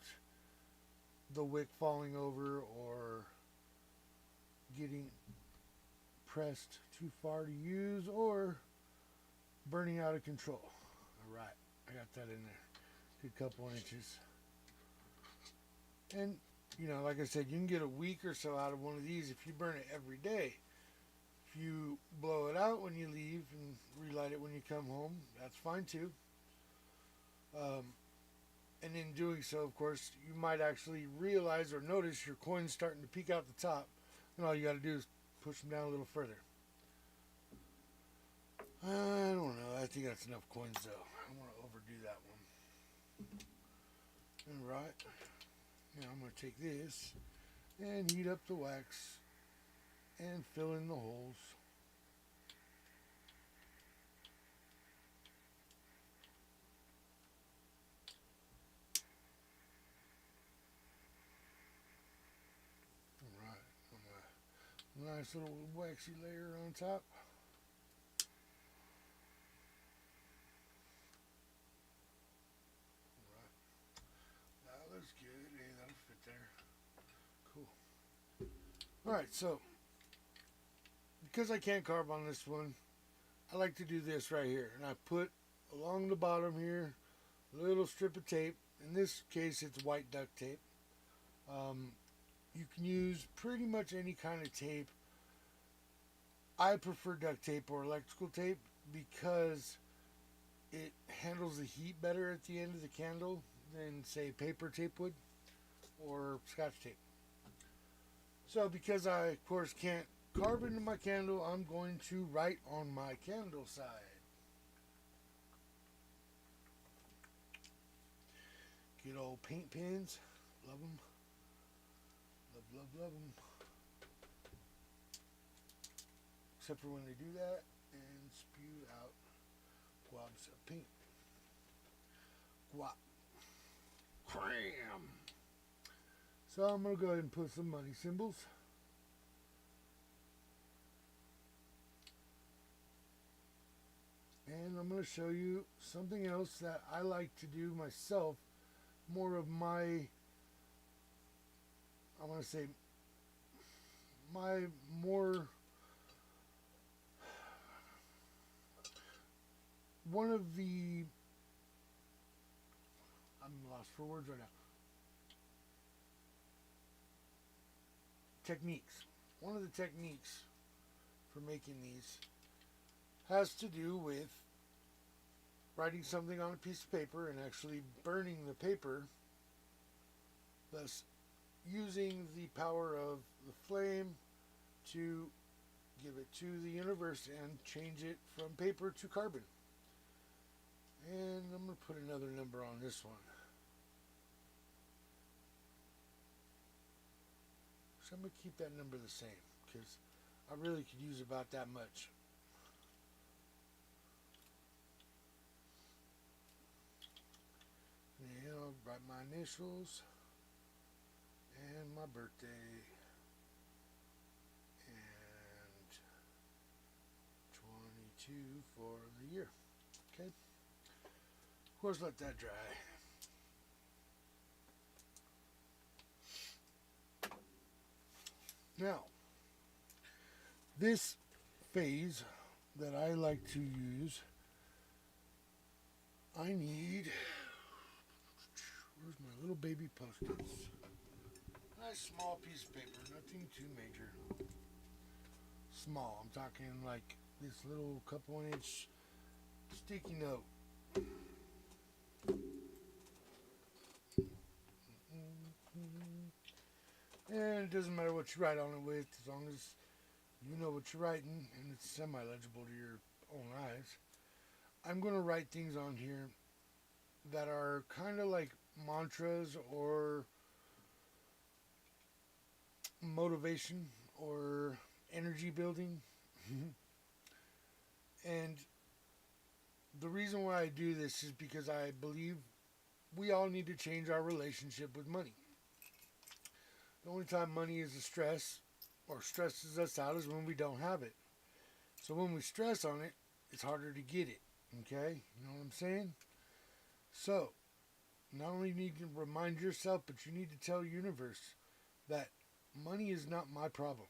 Speaker 1: the wick falling over or getting pressed too far to use or burning out of control. Alright, I got that in there. Good couple inches. And, you know, like I said, you can get a week or so out of one of these if you burn it every day. If you blow it out when you leave and relight it when you come home, that's fine too. And in doing so, of course, you might actually realize or notice your coins starting to peek out the top. And all you got to do is push them down a little further. I don't know. I think that's enough coins though. I don't want to overdo that one. Alright. Now I'm going to take this and heat up the wax and fill in the holes. Alright. Nice little waxy layer on top. That looks good. Hey, that'll fit there. Cool. Alright, so because I can't carve on this one, I like to do this right here. And I put along the bottom here a little strip of tape. In this case, it's white duct tape. You can use pretty much any kind of tape. I prefer duct tape or electrical tape because it handles the heat better at the end of the candle than, say, paper tape would or scotch tape. So because I, of course, can't carve into my candle, I'm going to write on my candle side. Good old paint pens. Love them. Love them. Except for when they do that and spew out globs of paint. Guap. Cram. So I'm going to go ahead and put some money symbols. And I'm going to show you something else that I like to do myself. More of my, I want to say, my more, one of the, I'm lost for words right now, techniques. One of the techniques for making these has to do with writing something on a piece of paper and actually burning the paper, thus using the power of the flame to give it to the universe and change it from paper to carbon. And I'm going to put another number on this one. So I'm going to keep that number the same because I really could use about that much. And I'll write my initials and my birthday and 22 for the year. Okay. Of course, let that dry. Now, this phase that I like to use, I need, where's my little baby Post-its? Nice small piece of paper, nothing too major. Small, I'm talking like this little couple inch sticky note. And it doesn't matter what you write on it with, as long as you know what you're writing and it's semi-legible to your own eyes. I'm going to write things on here that are kind of like mantras or motivation or energy building. And the reason why I do this is because I believe we all need to change our relationship with money. The only time money is a stress or stresses us out is when we don't have it. So when we stress on it, it's harder to get it. Okay? You know what I'm saying? So, not only need to remind yourself, but you need to tell the universe that money is not my problem.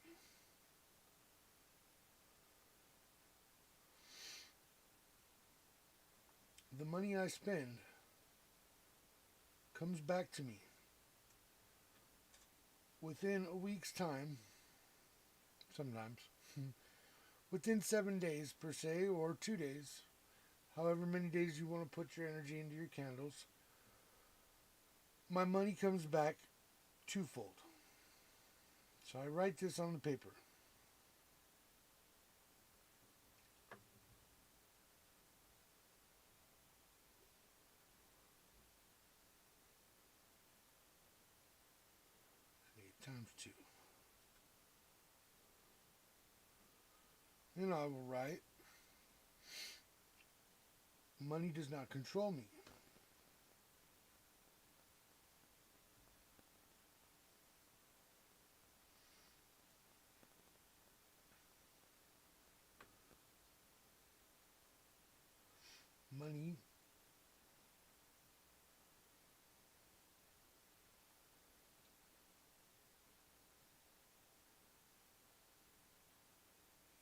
Speaker 1: The money I spend comes back to me within a week's time, sometimes, within 7 days per se, or 2 days, however many days you want to put your energy into your candles, my money comes back twofold. So I write this on the paper. times 2. And I will write, money does not control me. Money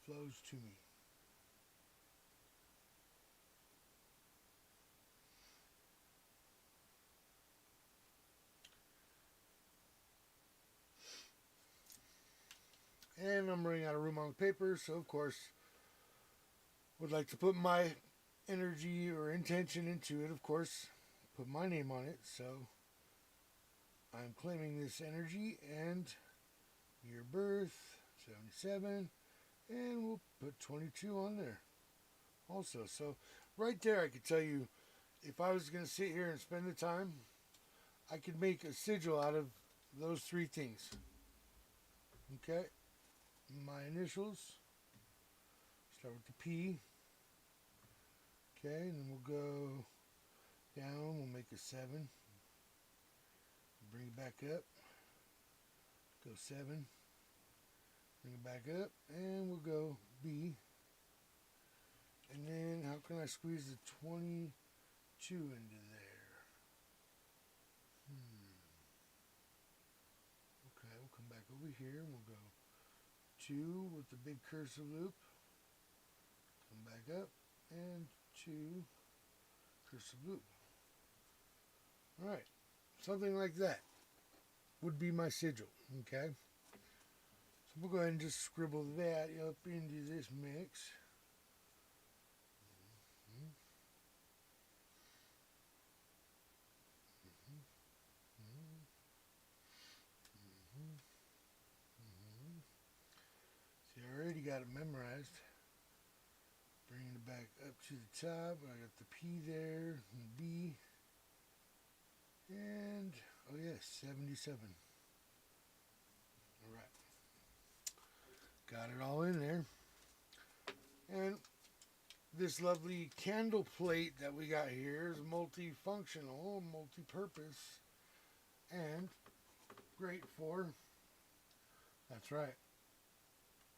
Speaker 1: flows to me. And I'm running out of room on the paper, so of course, would like to put my energy or intention into it, of course, put my name on it, so I'm claiming this energy and year of birth, 77, and we'll put 22 on there also. So right there I could tell you, if I was going to sit here and spend the time, I could make a sigil out of those 3 things. Okay, my initials, start with the P. Okay, and then we'll go down, we'll make a 7, bring it back up, go 7, bring it back up, and we'll go B. And then how can I squeeze the 22 into there? Okay, we'll come back over here and we'll go 2 with the big cursive loop, come back up, and 2 cursive loop. Alright, something like that would be my sigil, okay? So we'll go ahead and just scribble that up into this mix. See, I already got it memorized. Bringing it back up to the top. I got the P there, and B, and oh yes, 77. All right, got it all in there. And this lovely candle plate that we got here is multifunctional, multi-purpose, and great for, that's right,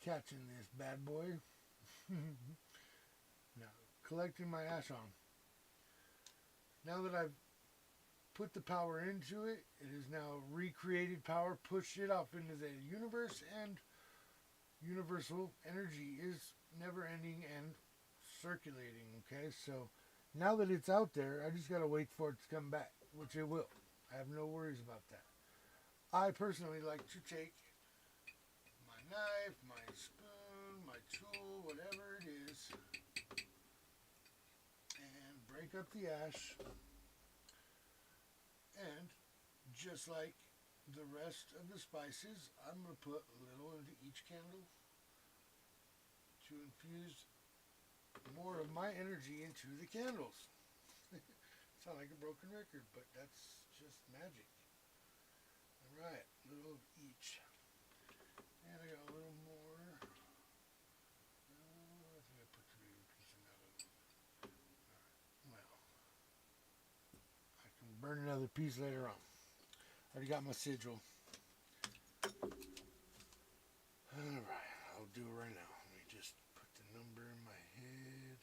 Speaker 1: catching this bad boy. Now, collecting my ash on. Now that I've put the power into it, it is now recreated power, pushed it off into the universe, and universal energy is never ending and circulating, okay? So now that it's out there, I just got to wait for it to come back, which it will. I have no worries about that. I personally like to take my knife, my spoon, my tool, whatever it is, and break up the ash, and just like the rest of the spices, I'm going to put a little into each candle to infuse more of my energy into the candles. Sound like a broken record, but that's just magic. Alright, a little of each. And I got a little more. I think I put too big a piece in that one. Alright, well, I can burn another piece later on. Already got my sigil. Alright, I'll do it right now. Let me just put the number in my head.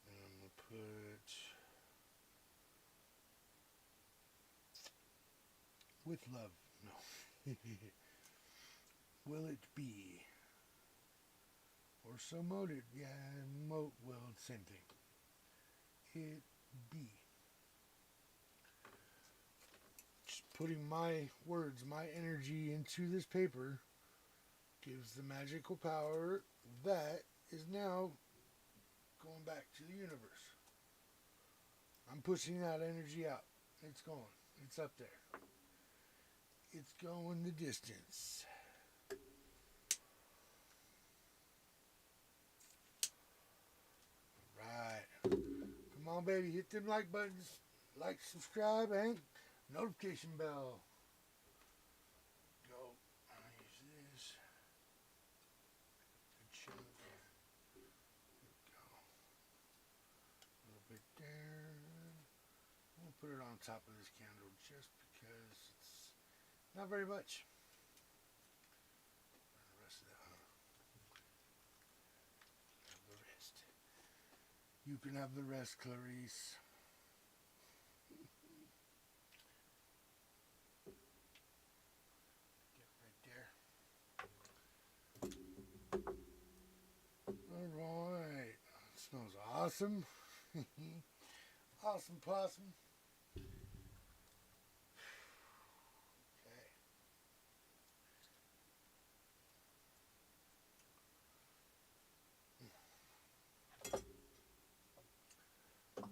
Speaker 1: And I'm going to put with love. No. Will it be? Or so moted. Yeah, well, same thing. It be. Just putting my words, my energy into this paper gives the magical power that is now going back to the universe. I'm pushing that energy out. It's going. It's up there. It's going the distance. Right. Come on, baby. Hit them like buttons. Like, subscribe, and Notification bell. Go. I'll use this. Good chunk. There we go. A little bit there. We'll put it on top of this candle just because it's not very much. And the rest of that, have the rest. You can have the rest, Clarice. Alright. Smells awesome. Awesome possum. Okay.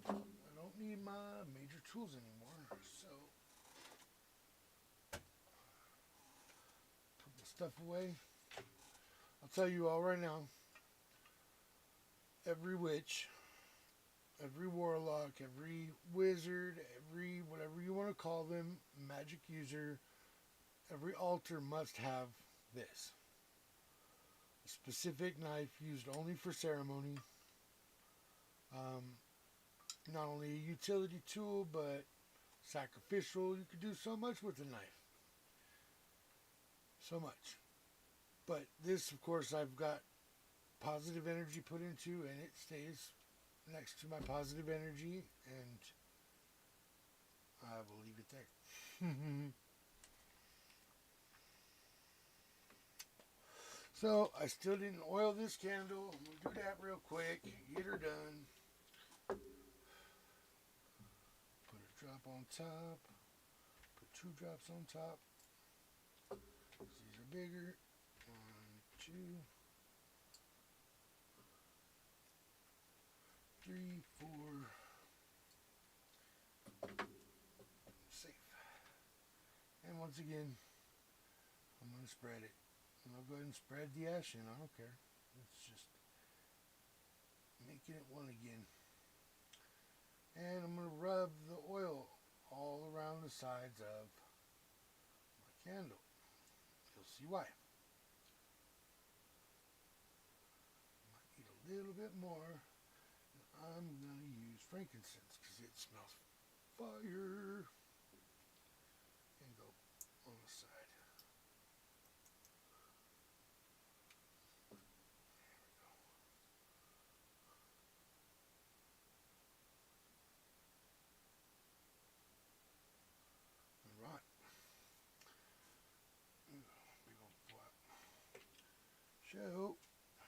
Speaker 1: I don't need my major tools anymore, so put my stuff away. I'll tell you all right now, every witch, every warlock, every wizard, every whatever you want to call them, magic user, every altar must have this. A specific knife used only for ceremony. Not only a utility tool, but sacrificial. You could do so much with a knife. So much. But this, of course, I've got positive energy put into, and it stays next to my positive energy, and I will leave it there. So, I still didn't oil this candle. I'm going to do that real quick, get her done. Put a drop on top, put 2 drops on top. These are bigger. 1, 2, 3, 4. Safe. And once again, I'm going to spread it. And I'll go ahead and spread the ash in. I don't care. It's just making it one again. And I'm going to rub the oil all around the sides of my candle. You'll see why. Might need a little bit more. I'm going to use frankincense because it smells fire. And go on the side. So,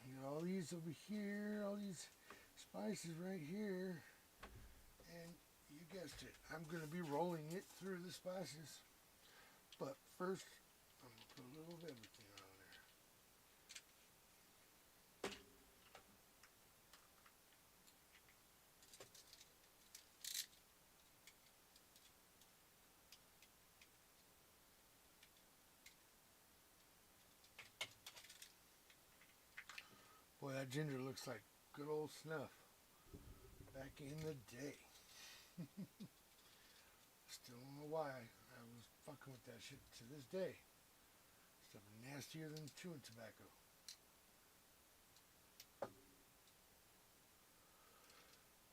Speaker 1: you got all these over here, all these spices right here, and you guessed it, I'm going to be rolling it through the spices, but first, I'm going to put a little of everything on there. Boy, that ginger looks like good old snuff back in the day. Still don't know why I was fucking with that shit to this day. Stuff nastier than chewing tobacco.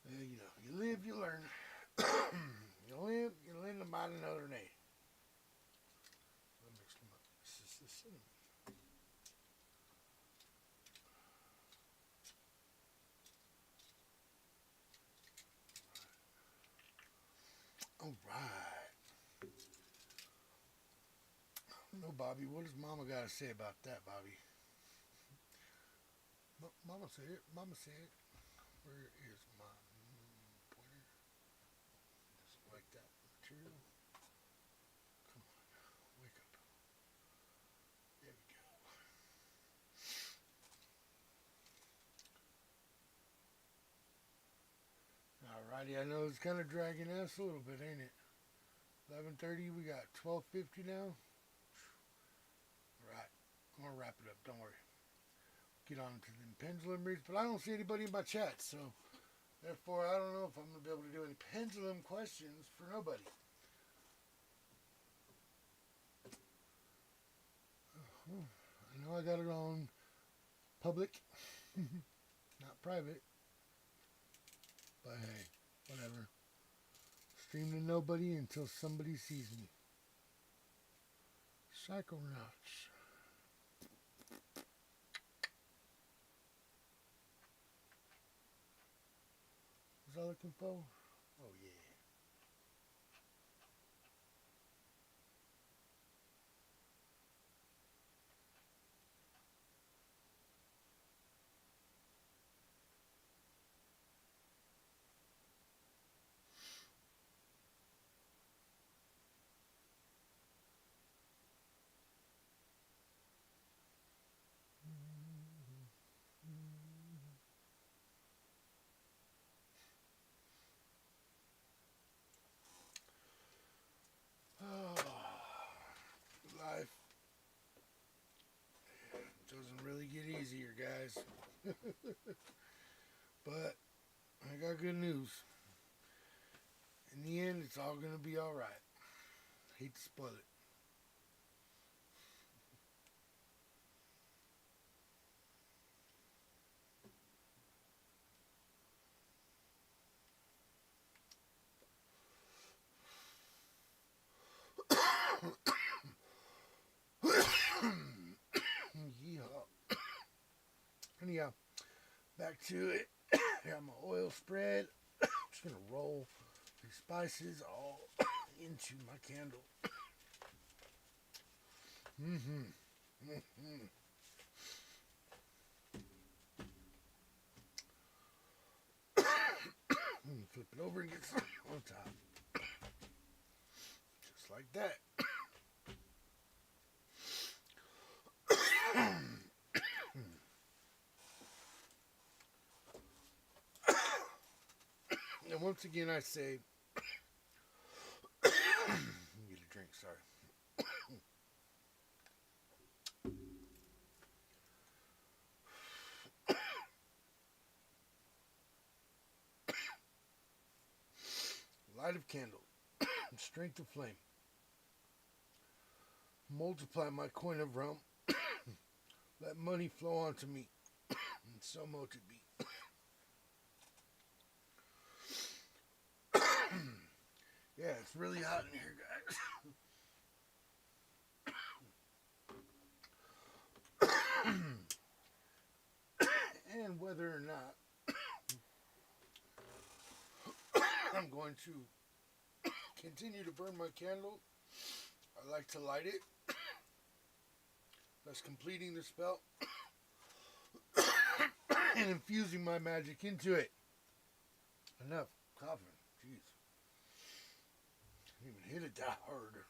Speaker 1: You know, you live, you learn. You live, you learn about another day. I'll mix them up. This is the cinnamon. All right. No, Bobby. What does Mama got to say about that, Bobby? Mama said it. Mama said it. Where is my pointer? Doesn't like that material. Come on. Wake up. There we go. Alrighty. I know it's kind of dragging us a little bit, ain't it? 11:30. We got 12:50 now. Alright. I'm going to wrap it up. Don't worry. Get on to them pendulum reads, but I don't see anybody in my chat, so therefore I don't know if I'm going to be able to do any pendulum questions for nobody. I know I got it on public, not private. But hey, whatever. Stream to nobody until somebody sees me. Psychonauts. Was I looking for? Oh yeah. Oh, life doesn't really get easier, guys. But I got good news. In the end, it's all gonna be alright. Hate to spoil it. Yeehaw. Anyhow, back to it. Got my oil spread. Just gonna roll these spices all into my candle. Flip it over and get some on top. Just like that. And once again, I say, get a drink, sorry. Light of candle, strength of flame. Multiply my coin of realm. Let money flow onto me, and so mote it be. Yeah, it's really hot in here, guys. And whether or not I'm going to continue to burn my candle, I like to light it, thus completing the spell and infusing my magic into it. Enough coughing, jeez. Didn't even hit it that hard.